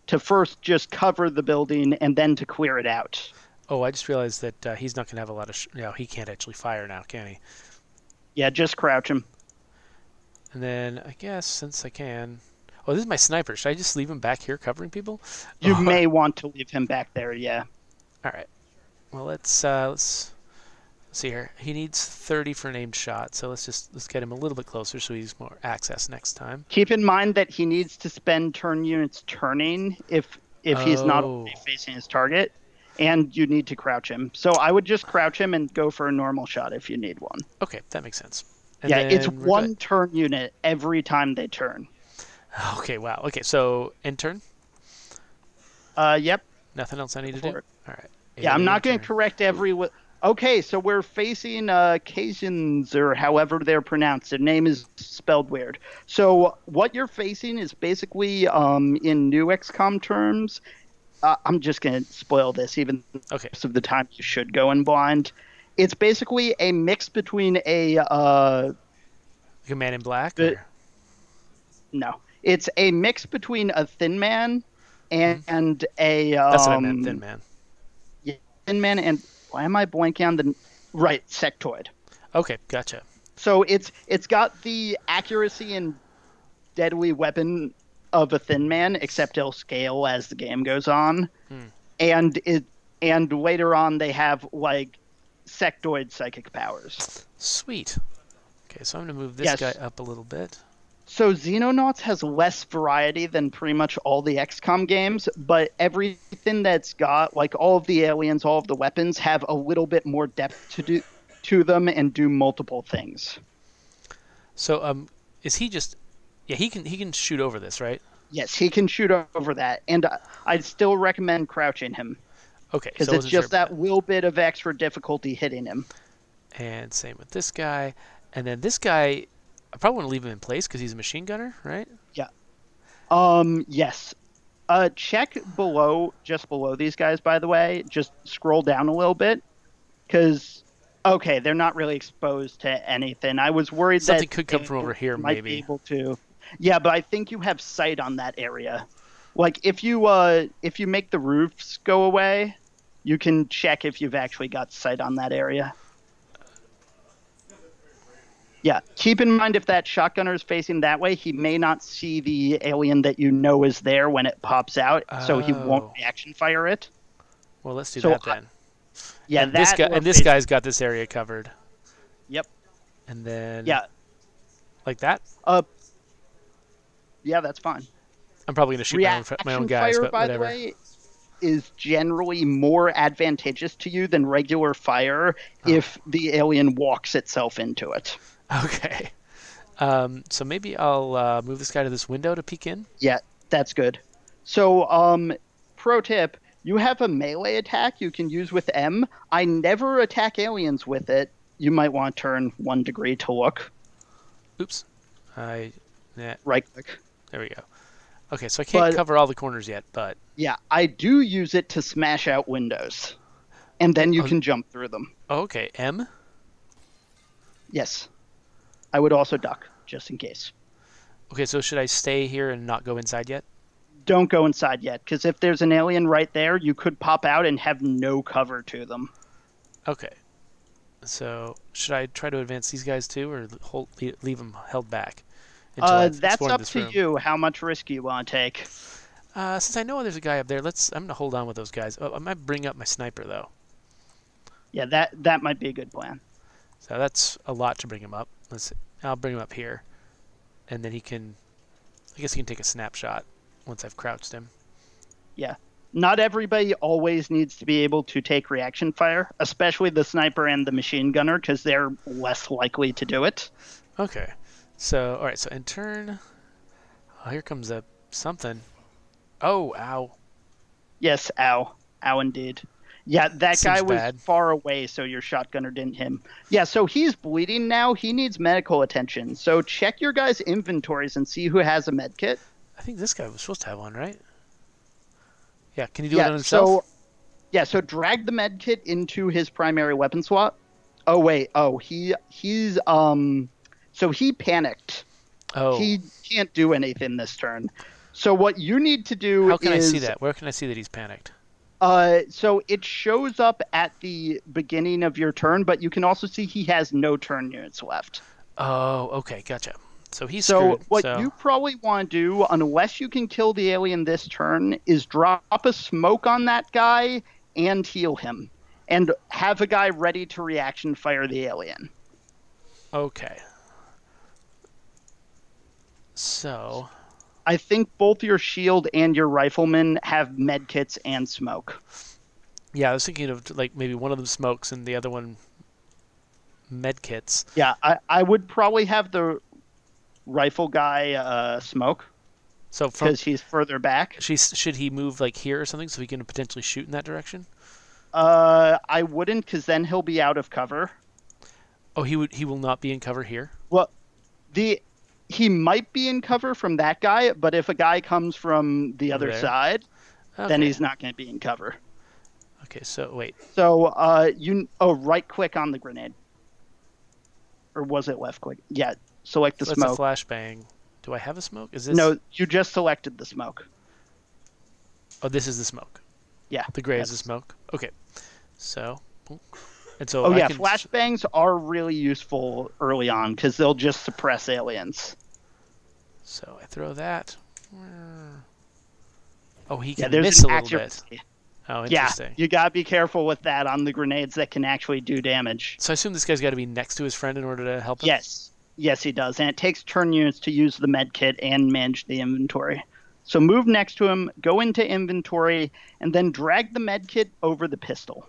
to first just cover the building and then to clear it out. Oh, I just realized that he's not going to have a lot of... he can't actually fire now, can he? Yeah, just crouch him. And then, I guess, since I can... Oh, this is my sniper. Should I just leave him back here covering people? You may want to leave him back there, yeah. All right. Well, let's see here. He needs 30 for an aimed shot, so let's get him a little bit closer so he's more access next time. Keep in mind that he needs to spend turn units turning if he's not already facing his target, and you need to crouch him. So I would just crouch him and go for a normal shot if you need one. Okay, that makes sense. And yeah, it's then we're one good. turn unit every time they turn. Okay, wow. Okay, so end turn? Yep. Nothing else I need to do? All right. Yeah, I'm not going to correct every... Okay, so we're facing Cajuns, or however they're pronounced. Their name is spelled weird. So what you're facing is basically, in new XCOM terms, I'm just going to spoil this, even most of the time you should go in blind. It's basically a mix between a... like a Man in Black? No. It's a mix between a Thin Man and a... That's what I meant, Thin Man. Yeah, Thin Man and... Why am I blanking on the... Right, sectoid. Okay, gotcha. So it's got the accuracy and deadly weapon of a Thin Man, except it'll scale as the game goes on. And later on they have like sectoid psychic powers. Sweet. Okay, so I'm going to move this guy up a little bit. So Xenonauts has less variety than pretty much all the XCOM games, but everything that's got, like all of the aliens, all of the weapons, have a little bit more depth to them and do multiple things. So is he just? Yeah, he can shoot over this, right? Yes, he can shoot over that, and I'd still recommend crouching him Okay, because so I it's wasn't sure just about that little bit of extra difficulty hitting him. that. And same with this guy, and then this guy, I probably want to leave him in place because he's a machine gunner, right? Yeah. Yes. Check below, just below these guys, by the way. Just scroll down a little bit, because okay, they're not really exposed to anything. I was worried Something that could come from over here, might be maybe. able to. Yeah, but I think you have sight on that area. Like if you make the roofs go away, you can check if you've actually got sight on that area. Yeah, keep in mind if that shotgunner is facing that way, he may not see the alien that you know is there when it pops out, so he won't Oh. reaction fire it. Well, let's do So that then. yeah, And this that guy or and this face- guy's got this area covered. Yep. And then Yeah. like that. Yeah, that's fine. I'm probably gonna shoot Reaction my own guys, fire, but by whatever. the way, is generally more advantageous to you than regular fire if the alien walks itself into it. Okay. So maybe I'll move this guy to this window to peek in. Yeah, that's good. So, pro tip, you have a melee attack you can use with M. I never attack aliens with it. You might want to turn 1 degree to look. Oops. Yeah, Right click. there we go. Okay, so I can't cover all the corners yet, but Yeah, I do use it to smash out windows. And then you can jump through them. okay, M. Yes. I would also duck, just in case. Okay, so should I stay here and not go inside yet? Don't go inside yet, because if there's an alien right there, you could pop out and have no cover to them. Okay. So should I try to advance these guys too, or leave them held back? That's up to you, how much risk you want to take. Since I know there's a guy up there, I'm gonna hold on with those guys. Oh, I might bring up my sniper though. Yeah, that might be a good plan. So that's a lot to bring him up. I'll bring him up here, and then I guess he can take a snapshot once I've crouched him. Yeah. Not everybody always needs to be able to take reaction fire, especially the sniper and the machine gunner, because they're less likely to do it. Okay. So, all right. So in turn, oh, here comes something. Oh, ow. Yes, ow. Ow indeed. Yeah, that Seems guy was bad. far away, so your shotgunner didn't hit him. Yeah, so he's bleeding now. He needs medical attention. So check your guys' inventories and see who has a med kit. I think this guy was supposed to have one, right? Yeah. Can he do it on himself? So drag the med kit into his primary weapon slot. Oh wait. Oh, so he panicked. Oh. He can't do anything this turn. So what you need to do How can I see that? Where can I see that he's panicked? So it shows up at the beginning of your turn, but you can also see he has no turn units left. Oh, okay, gotcha. So he's So screwed. what you probably want to do, unless you can kill the alien this turn, is drop a smoke on that guy and heal him. And have a guy ready to reaction fire the alien. Okay. So I think both your shield and your rifleman have med kits and smoke. yeah, I was thinking of like maybe one of them smokes and the other one med kits. Yeah, I would probably have the rifle guy smoke So because he's further back. should he move like here or something so he can potentially shoot in that direction? I wouldn't, because then he'll be out of cover. Oh, he will not be in cover here. Well, he might be in cover from that guy, but if a guy comes from the other there? side, then Okay. he's not going to be in cover. Okay, so wait. So right click on the grenade, or was it left click? Yeah, select the So smoke. that's a flashbang. Do I have a smoke? Is this? No, you just selected the smoke. Oh, this is the smoke. Yeah. The gray is the that's- smoke. Okay. So, and so Oh I yeah, can, flashbangs are really useful early on because they'll just suppress aliens. So I throw that. Oh, he Yeah, can there's miss a an little bit. accuracy. Oh, Yeah, interesting. you gotta be careful with that on the grenades that can actually do damage. So I assume this guy's got to be next to his friend in order to help him? Yes, he does, and it takes turn units to use the med kit and manage the inventory. So move next to him, go into inventory, and then drag the med kit over the pistol.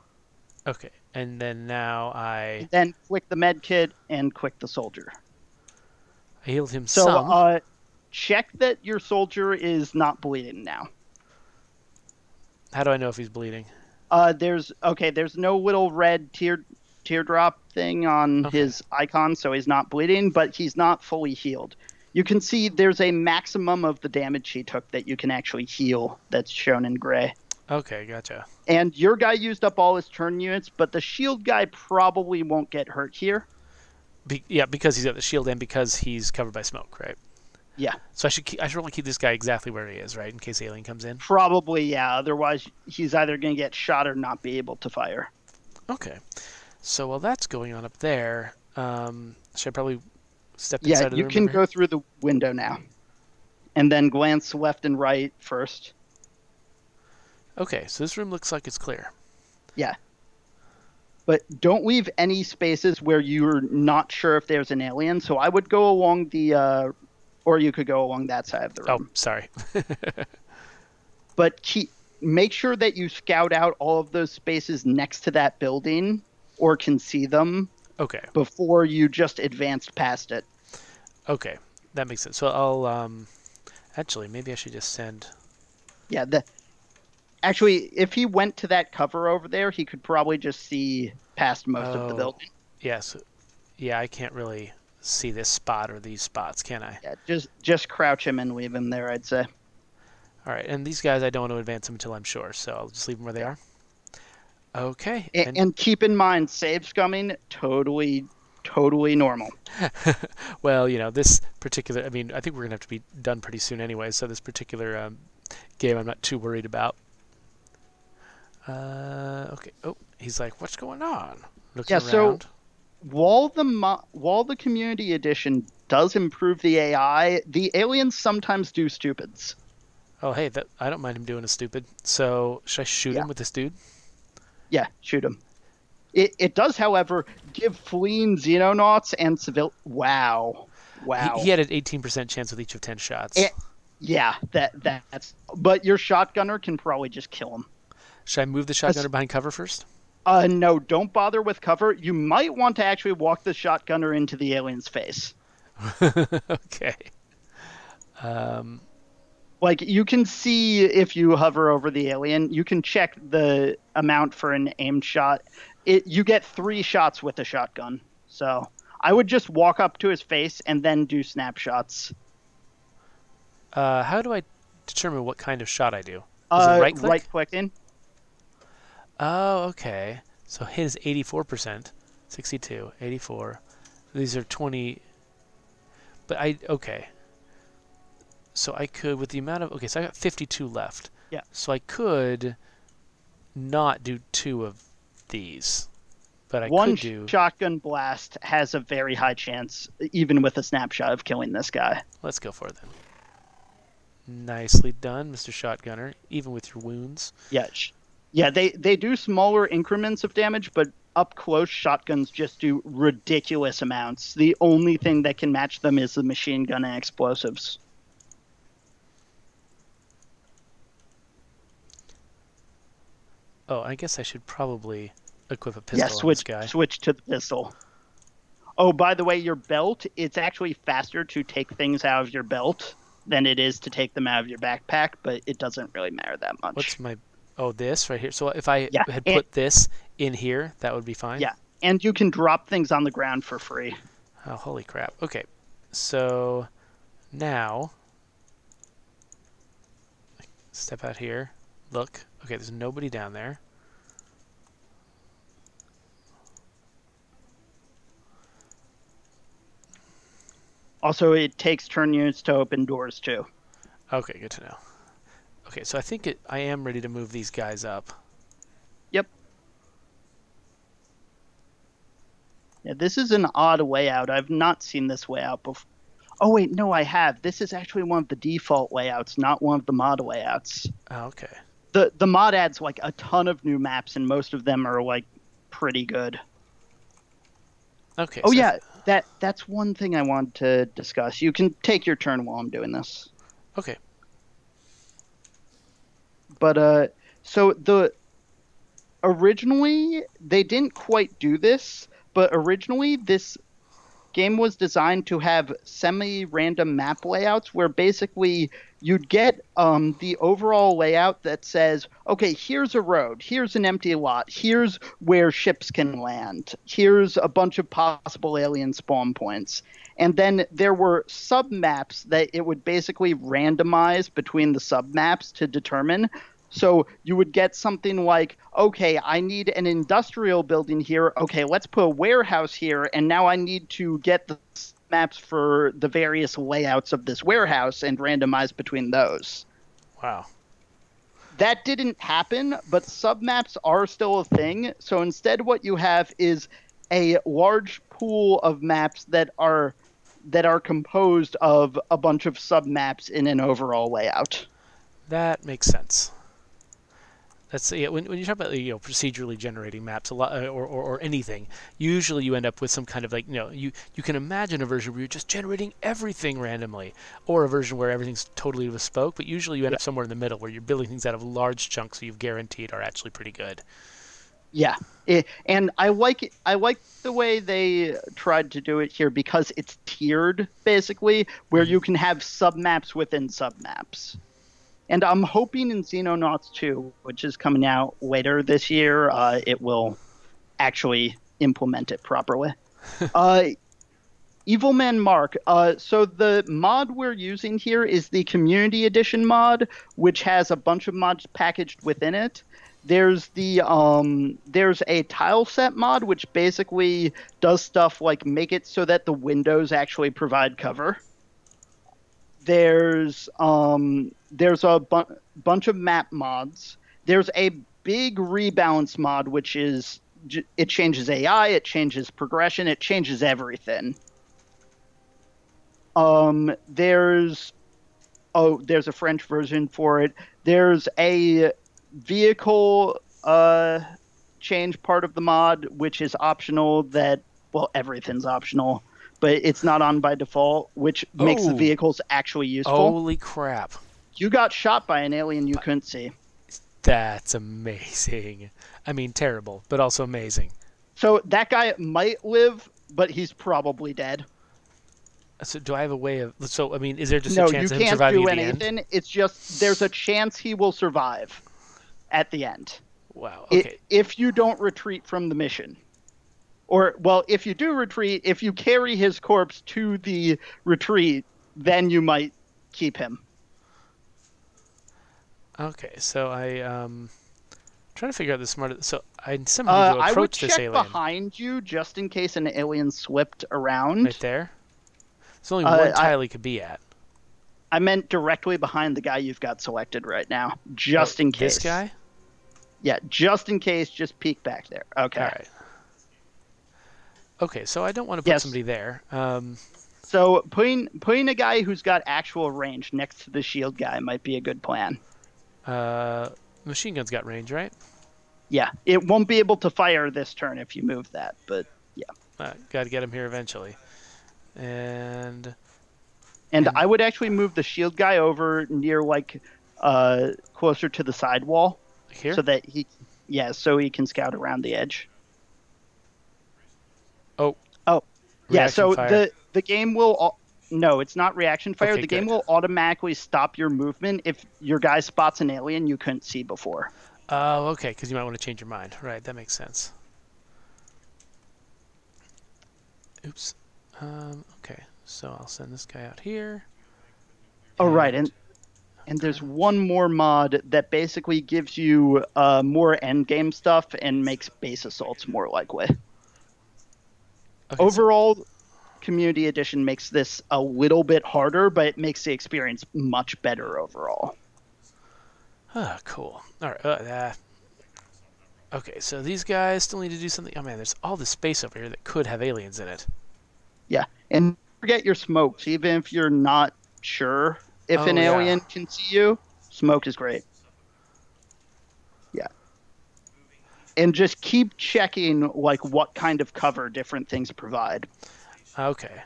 Okay. And then now I Then click the med kit and click the soldier. healed him So some. check that your soldier is not bleeding now. How do I know if he's bleeding? There's no little red teardrop thing on Okay. his icon, so he's not bleeding, but he's not fully healed. You can see there's a maximum of the damage he took that you can actually heal that's shown in gray. Okay, gotcha. And your guy used up all his turn units, but the shield guy probably won't get hurt here. Yeah, because he's got the shield and because he's covered by smoke, right? Yeah. So I should really keep this guy exactly where he is, right, in case the alien comes in. Probably, yeah. Otherwise, he's either going to get shot or not be able to fire. Okay. So while that's going on up there, should I probably step inside of the room? Yeah, you can go through the window now. And then glance left and right first. Okay, so this room looks like it's clear. Yeah. But don't leave any spaces where you're not sure if there's an alien. So I would go along the, or you could go along that side of the room. Oh, sorry. But make sure that you scout out all of those spaces next to that building or can see them. Okay. Before you just advanced past it. Okay, that makes sense. So I'll actually maybe I should just send. Yeah, actually, if he went to that cover over there, he could probably just see past most of the building. Yes. Yeah, I can't really see this spot or these spots, can I? Yeah, just crouch him and leave him there, I'd say. All right, and these guys I don't want to advance them until I'm sure, so I'll just leave them where they are. Okay. And keep in mind, save scumming, totally normal. Well, this particular, I mean, I think we're going to have to be done pretty soon anyway, so this particular game I'm not too worried about. Okay. Oh, he's like, what's going on? Looking around. So while the community edition does improve the AI, the aliens sometimes do stupids. Oh, hey, I don't mind him doing a stupid. So should I shoot him with this dude? Yeah, shoot him. It does, however, give fleeing Xenonauts and civil. Wow. He had an 18% chance with each of 10 shots. Yeah, that's. But your shotgunner can probably just kill him. Should I move the shotgunner behind cover first? No, don't bother with cover. You might want to actually walk the shotgunner into the alien's face. Okay. Like, you can see if you hover over the alien, you can check the amount for an aimed shot. You get 3 shots with a shotgun. So I would just walk up to his face and then do snapshots. How do I determine what kind of shot I do? Is it right click? Right-clicking. Oh, okay. So hit is 84%, 62, 84. These are 20. But okay. So I could, with the amount of, okay, so I got 52 left. Yeah. So I could not do 2 of these, but I One could do. shotgun blast has a very high chance, even with a snapshot, of killing this guy. Let's go for it then. Nicely done, Mr. Shotgunner, even with your wounds. Yeah, they do smaller increments of damage, but up close, shotguns just do ridiculous amounts. The only thing that can match them is the machine gun and explosives. Oh, I guess I should probably equip a pistol on this guy. Switch to the pistol. Oh, by the way, your belt, it's actually faster to take things out of your belt than it is to take them out of your backpack, but it doesn't really matter that much. What's my... Oh, this right here. So if I had put this in here, that would be fine? Yeah, and you can drop things on the ground for free. Oh, holy crap. Okay, so now... Step out here. Look. Okay, there's nobody down there. Also, it takes turn units to open doors, too. Okay, good to know. Okay, so I think I am ready to move these guys up. Yep. Yeah, this is an odd way out. I've not seen this way out before. Oh, wait, no, I have. This is actually one of the default layouts, not one of the mod layouts. Oh, okay. The mod adds, like, a ton of new maps, and most of them are, like, pretty good. Okay. Oh, so yeah, that's one thing I wanted to discuss. You can take your turn while I'm doing this. Okay. But, so Originally, they didn't quite do this, but originally this game was designed to have semi-random map layouts where basically you'd get the overall layout that says, okay, here's a road, here's an empty lot, here's where ships can land, here's a bunch of possible alien spawn points. And then there were sub-maps that it would basically randomize between the sub-maps to determine. So you would get something like, okay, I need an industrial building here. Okay, let's put a warehouse here. And now I need to get the maps for the various layouts of this warehouse and randomize between those. Wow. That didn't happen, but submaps are still a thing. So instead, what you have is a large pool of maps that are composed of a bunch of submaps in an overall layout. That makes sense. That's when you talk about procedurally generating maps a lot or anything, usually you end up with some kind of you can imagine a version where you're just generating everything randomly, or a version where everything's totally bespoke, but usually you end up somewhere in the middle where you're building things out of large chunks that you've guaranteed are actually pretty good. Yeah, and I like it. I like the way they tried to do it here because it's tiered, basically, where you can have submaps within submaps. And I'm hoping in Xenonauts 2, which is coming out later this year, it will actually implement it properly. Evil Man Mark. So the mod we're using here is the Community Edition mod, which has a bunch of mods packaged within it. There's a tile set mod, which basically does stuff like make it so that the windows actually provide cover. There's a bunch of map mods. There's a big rebalance mod, which is it changes AI, it changes progression, it changes everything. There's a French version for it. There's a vehicle change part of the mod, which is optional. Everything's optional, but it's not on by default, which makes the vehicles actually useful. Holy crap. You got shot by an alien you couldn't see. That's amazing. I mean, terrible, but also amazing. So that guy might live, but he's probably dead. So do I have a way of... So, I mean, is there just a chance of him surviving at the end? No, you can't do anything. It's just there's a chance he will survive at the end. Wow, okay. If you don't retreat from the mission. Or, well, if you do retreat, if you carry his corpse to the retreat, then you might keep him. Okay, so I'm trying to figure out the smartest... So I somehow need to approach this alien. I would check behind you just in case an alien slipped around. Right there? There's only one tile he could be at. I meant directly behind the guy you've got selected right now, just in case. This guy? Yeah, just in case, just peek back there. Okay. All right. Okay, so I don't want to put somebody there. So putting a guy who's got actual range next to the shield guy might be a good plan. Machine gun's got range, right? Yeah, it won't be able to fire this turn if you move that, but yeah. Got to get him here eventually. And I would actually move the shield guy over near closer to the sidewall. Here? So that so he can scout around the edge. Oh. Yeah, so fire. the game will no, it's not reaction fire. Okay, the game will automatically stop your movement if your guy spots an alien you couldn't see before. Oh, okay, because you might want to change your mind. Right, that makes sense. Oops. Okay, so I'll send this guy out here. Oh, right, and there's one more mod that basically gives you more endgame stuff and makes base assaults more likely. Okay, overall, Community Edition makes this a little bit harder, but it makes the experience much better overall. Oh, cool. All right. Okay, so these guys still need to do something. Oh, man, there's all this space over here that could have aliens in it. Yeah, and forget your smokes. Even if you're not sure if an alien can see you, smoke is great. Yeah. And just keep checking what kind of cover different things provide. Okay.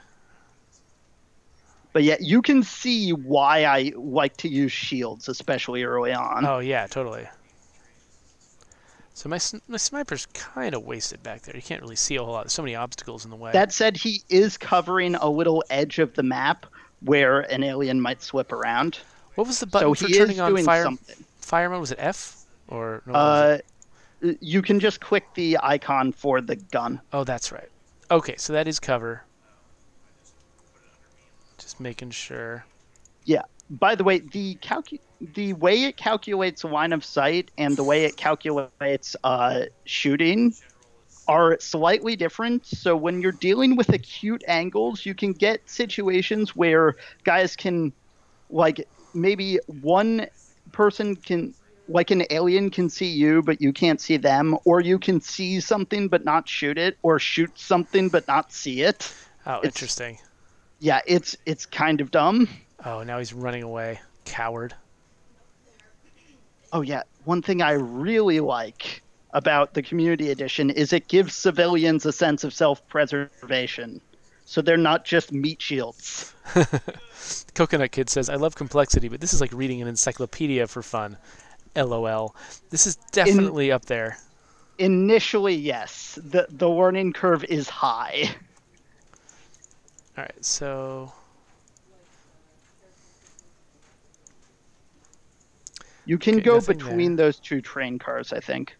But yeah, you can see why I like to use shields, especially early on. Oh, yeah, totally. So my sniper's kind of wasted back there. You can't really see a whole lot. There's so many obstacles in the way. That said, he is covering a little edge of the map where an alien might slip around. What was the So button for he is turning on doing something. fire mode? Was it F? Or no, what was it? You can just click the icon for the gun. Oh, that's right. Okay, so that is cover. Just making sure. Yeah. By the way, the way it calculates line of sight and the way it calculates shooting are slightly different. So when you're dealing with acute angles, you can get situations where guys can, like, maybe one person can, like an alien can see you, but you can't see them, or you can see something but not shoot it, or shoot something but not see it. Oh, interesting. Yeah, it's kind of dumb. Oh, now he's running away. Coward. Oh, yeah. One thing I really like about the Community Edition is it gives civilians a sense of self-preservation. So they're not just meat shields. Coconut Kid says, I love complexity, but this is like reading an encyclopedia for fun. LOL. This is definitely up there. Initially, yes. The learning curve is high. All right, so... You can go between those two train cars, I think.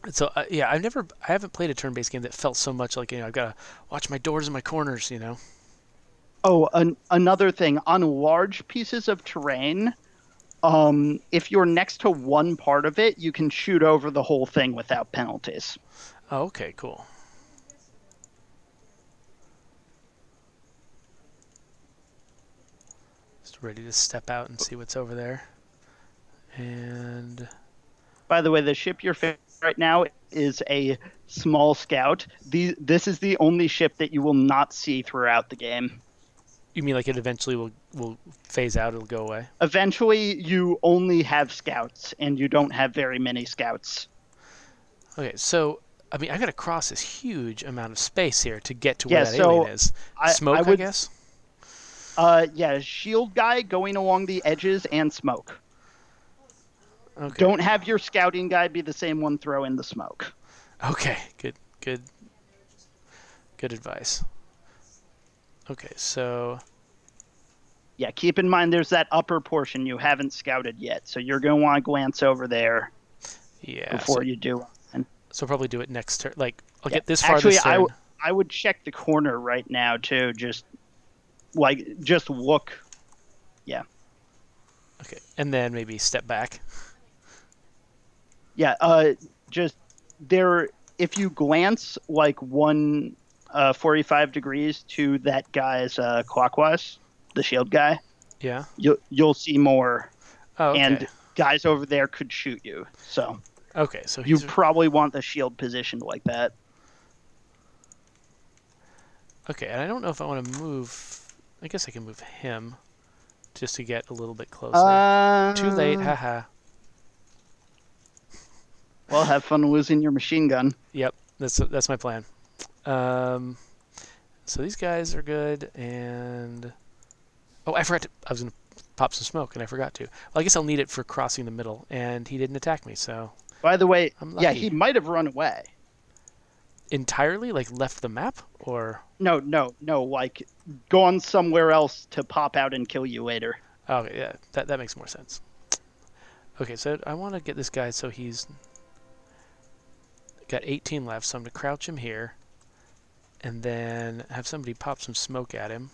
So yeah, I haven't played a turn-based game that felt so much like, you know, I've got to watch my doors and my corners, you know. Oh, another thing, on large pieces of terrain, if you're next to one part of it, you can shoot over the whole thing without penalties. Oh, okay, cool. Just ready to step out and see what's over there. And by the way, the ship you're facing right now is a small scout. This is the only ship that you will not see throughout the game. You mean like it eventually will phase out, it'll go away? Eventually, you only have scouts, and you don't have very many scouts. Okay, so, I mean, I got to cross this huge amount of space here to get to where that alien is. Smoke, I guess? Yeah, shield guy going along the edges and smoke. Okay. Don't have your scouting guy be the same one throwing the smoke. Okay, good advice. Okay, so... Yeah, keep in mind there's that upper portion you haven't scouted yet, so you're going to want to glance over there before you do. So probably do it next turn. Like, I'll get this far this turn. Actually, I would check the corner right now, too. Just look. Yeah. Okay, and then maybe step back. Yeah, just there, if you glance like 45 degrees to that guy's clockwise, the shield guy, yeah, you'll see more. Oh, okay. And guys over there could shoot you. So okay, so you probably want the shield positioned like that. Okay, and I don't know if I want to move. I guess I can move him just to get a little bit closer. Too late, haha. Well, have fun losing your machine gun. Yep, that's my plan. So these guys are good, and oh, I forgot to. I was gonna pop some smoke, and I forgot to. Well, I guess I'll need it for crossing the middle, and he didn't attack me, so. By the way, yeah, he might have run away. Entirely, like left the map, or? No, like gone somewhere else to pop out and kill you later. Okay, yeah, that makes more sense. Okay, so I want to get this guy so he's got 18 left, so I'm going to crouch him here, and then have somebody pop some smoke at him,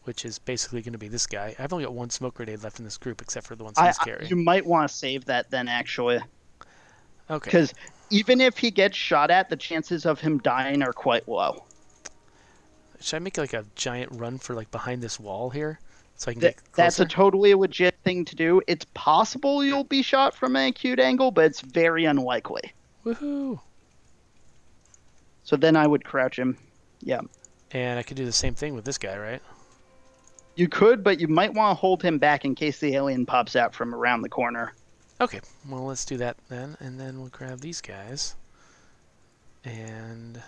which is basically going to be this guy. I've only got one smoke grenade left in this group, except for the ones he's carrying. You might want to save that then, actually. Okay. Because even if he gets shot at, the chances of him dying are quite low. Should I make like a giant run for like behind this wall here, so I can get closer? That's a totally legit thing to do. It's possible you'll be shot from an acute angle, but it's very unlikely. Woohoo! So then I would crouch him. Yeah. And I could do the same thing with this guy, right? You could, but you might want to hold him back in case the alien pops out from around the corner. Okay, well, let's do that then, and then we'll grab these guys. And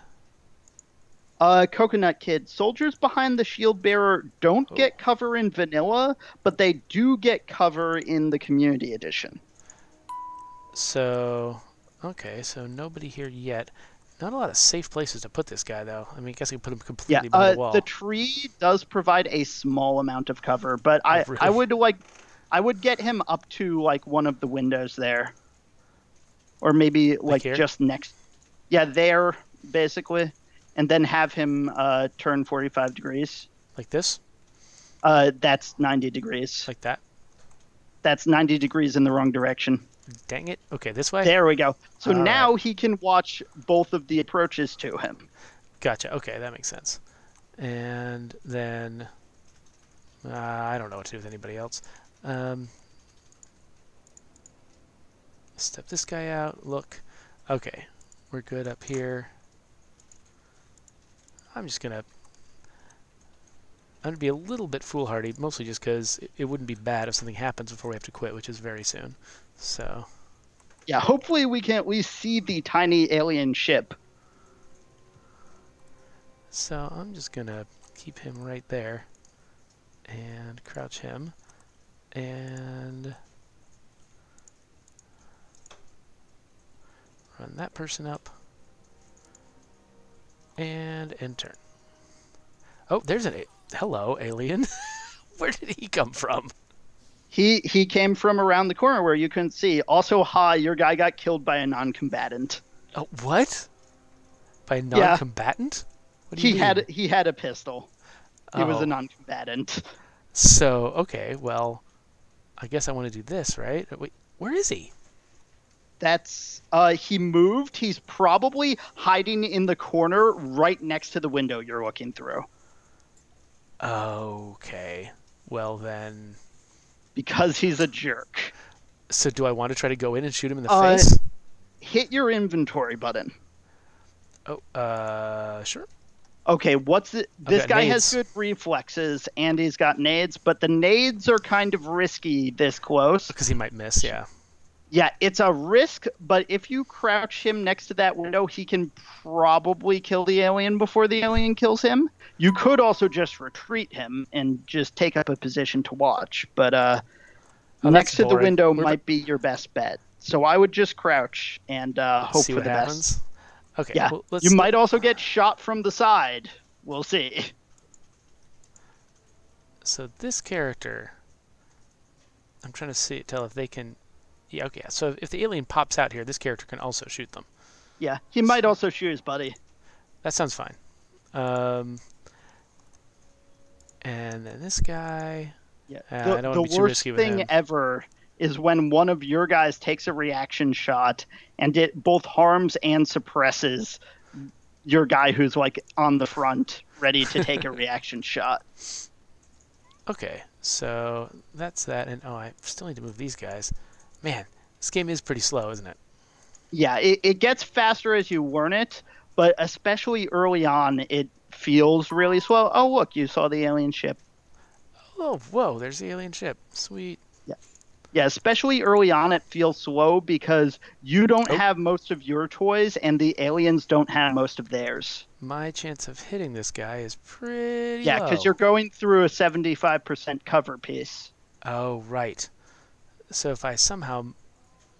Coconut Kid. Soldiers behind the shield bearer don't Oh. get cover in vanilla, but they do get cover in the community edition. So, okay, so nobody here yet. Not a lot of safe places to put this guy, though. I mean, I guess I could put him Yeah, completely behind a the wall. tree does provide a small amount of cover, but Oh, I really? would like I would get him up to like one of the windows there, or maybe Like like here? just next. Yeah, there basically, and then have him turn 45 degrees. Like this? That's 90 degrees. Like that? That's 90 degrees in the wrong direction. Dang it. Okay, this way? There we go. So All right. now he can watch both of the approaches to him. Gotcha. Okay, that makes sense. And then I don't know what to do with anybody else. Step this guy out. Look. Okay, we're good up here. I'm gonna be a little bit foolhardy, mostly just because it wouldn't be bad if something happens before we have to quit, which is very soon. So Yeah, hopefully we can at least see the tiny alien ship. So I'm just gonna keep him right there and crouch him and run that person up and turn. Oh, there's hello, alien. Where did he come from? He came from around the corner where you couldn't see. Also, your guy got killed by a non-combatant. Oh, what? By a Yeah, non-combatant? What do you mean? he had a pistol. He was a Oh, non-combatant. so okay. Well, I guess I want to do this, right? Wait, where is he? That's he moved. He's probably hiding in the corner right next to the window you're looking through. Okay. Well then. Because he's a jerk. So do I want to try to go in and shoot him in the face? Hit your inventory button. Oh, sure. Okay, what's it? This Okay, guy nades. has good reflexes and he's got nades, but the nades are kind of risky this close. Because he might miss, yeah. Yeah, it's a risk, but if you crouch him next to that window, he can probably kill the alien before the alien kills him. You could also just retreat him and just take up a position to watch, but next to the boring. window might be your best bet. So I would just crouch and hope see for what the happens. best. Okay, Yeah, well, let's. you might also get shot from the side. We'll see. So this character, I'm trying to tell if they can. Yeah, okay. So if the alien pops out here, this character can also shoot them. Yeah, he might also shoot his buddy. That sounds fine. And then this guy. Yeah. I don't want to be The too worst risky with thing him. ever is when one of your guys takes a reaction shot and it both harms and suppresses your guy who's like on the front, ready to take a reaction shot. Okay, so that's that. And I still need to move these guys. Man, this game is pretty slow, isn't it? Yeah, it gets faster as you learn it, but especially early on, it feels really slow. Oh, look, you saw the alien ship. Oh, whoa, there's the alien ship. Sweet. Yeah. Yeah, especially early on, it feels slow because you don't have most of your toys and the aliens don't have most of theirs. My chance of hitting this guy is pretty Yeah, low. because you're going through a 75% cover piece. Oh, right. So if I somehow...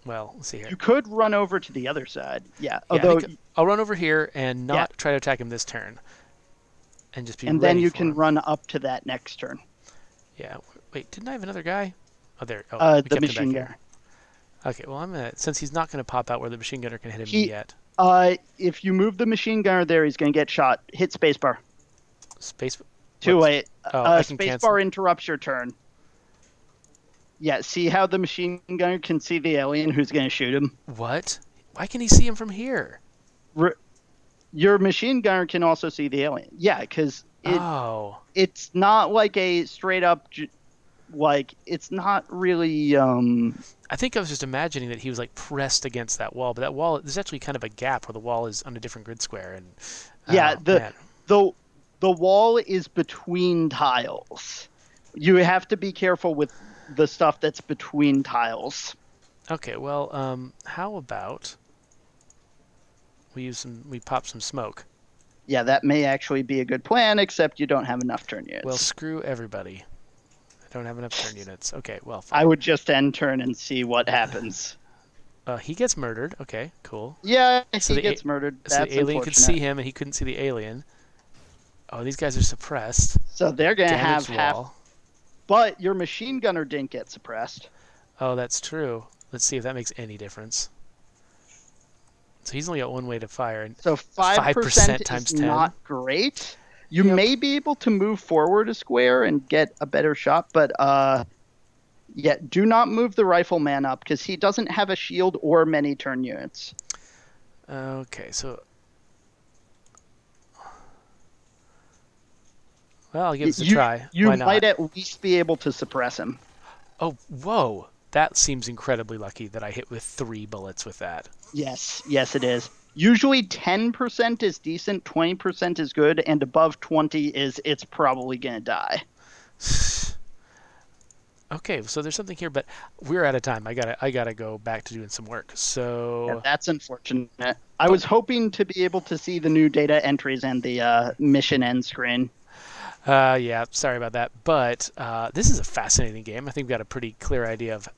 Well, let's see here. You could run over to the other side. Yeah, I although... think I'll run over here and not try to attack him this turn. And just be and ready then you for can him. run up to that next turn. Yeah. Wait, didn't I have another guy? Oh, there. Oh, we The kept machine him back gunner. here. Okay, well, I'm gonna... Since he's not going to pop out where the machine gunner can hit him yet. If you move the machine gunner there, he's going to get shot. Hit spacebar. Space... Too late. I can cancel. Spacebar interrupts your turn. Yeah, see how the machine gunner can see the alien who's going to shoot him? What? Why can he see him from here? Your machine gunner can also see the alien. Yeah, because it's not like a straight up... Like, it's not really... I think I was just imagining that he was, like, pressed against that wall. But that wall... There's actually kind of a gap where the wall is on a different grid square. And yeah, the wall is between tiles. You have to be careful with the stuff that's between tiles. Okay, well, how about we pop some smoke? Yeah, that may actually be a good plan, except you don't have enough turn units. Well, screw everybody. I don't have enough turn units. Okay, well, I fine. would just end turn and see what happens. He gets murdered. Okay, cool. Yeah, So he gets murdered. so That's the alien could see unfortunate. him, and he couldn't see the alien. Oh, these guys are suppressed. So they're going to have Damaged half. wall. But your machine gunner didn't get suppressed. Oh, that's true. Let's see if that makes any difference. So he's only got one way to fire. And So 5% times is 10. not great. You Yep. may be able to move forward a square and get a better shot, but yeah, do not move the rifleman up because he doesn't have a shield or many turn units. Okay, so... Well, I'll give this a try. You Why not? might at least be able to suppress him. Oh, whoa. That seems incredibly lucky that I hit with 3 bullets with that. Yes, it is. Usually 10% is decent, 20% is good, and above 20 is it's probably going to die. Okay, so there's something here, but we're out of time. I gotta go back to doing some work. So Yeah, that's unfortunate. I was hoping to be able to see the new data entries and the mission end screen. yeah, sorry about that. But this is a fascinating game. I think we've got a pretty clear idea of,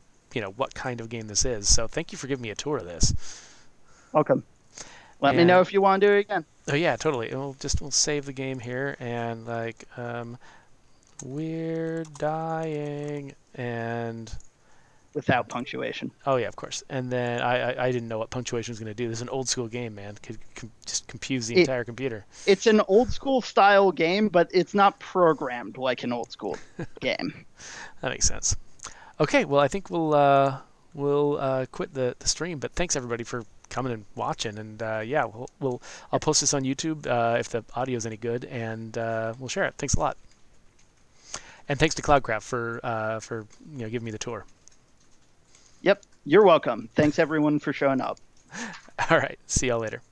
what kind of game this is. So thank you for giving me a tour of this. Welcome. Let me know if you want to do it again. Oh yeah, totally. We'll save the game here and we're dying and without punctuation. Oh yeah, of course. And then I didn't know what punctuation was going to do. This is an old school game, man. Could just confuse the entire computer. It's an old school style game, but it's not programmed like an old school game. That makes sense. Okay, well I think we'll quit the stream. But thanks everybody for coming and watching. And yeah, I'll post this on YouTube if the audio is any good, and we'll share it. Thanks a lot. And thanks to Cloudcraft for giving me the tour. Yep, you're welcome. Thanks everyone for showing up. All right, see y'all later.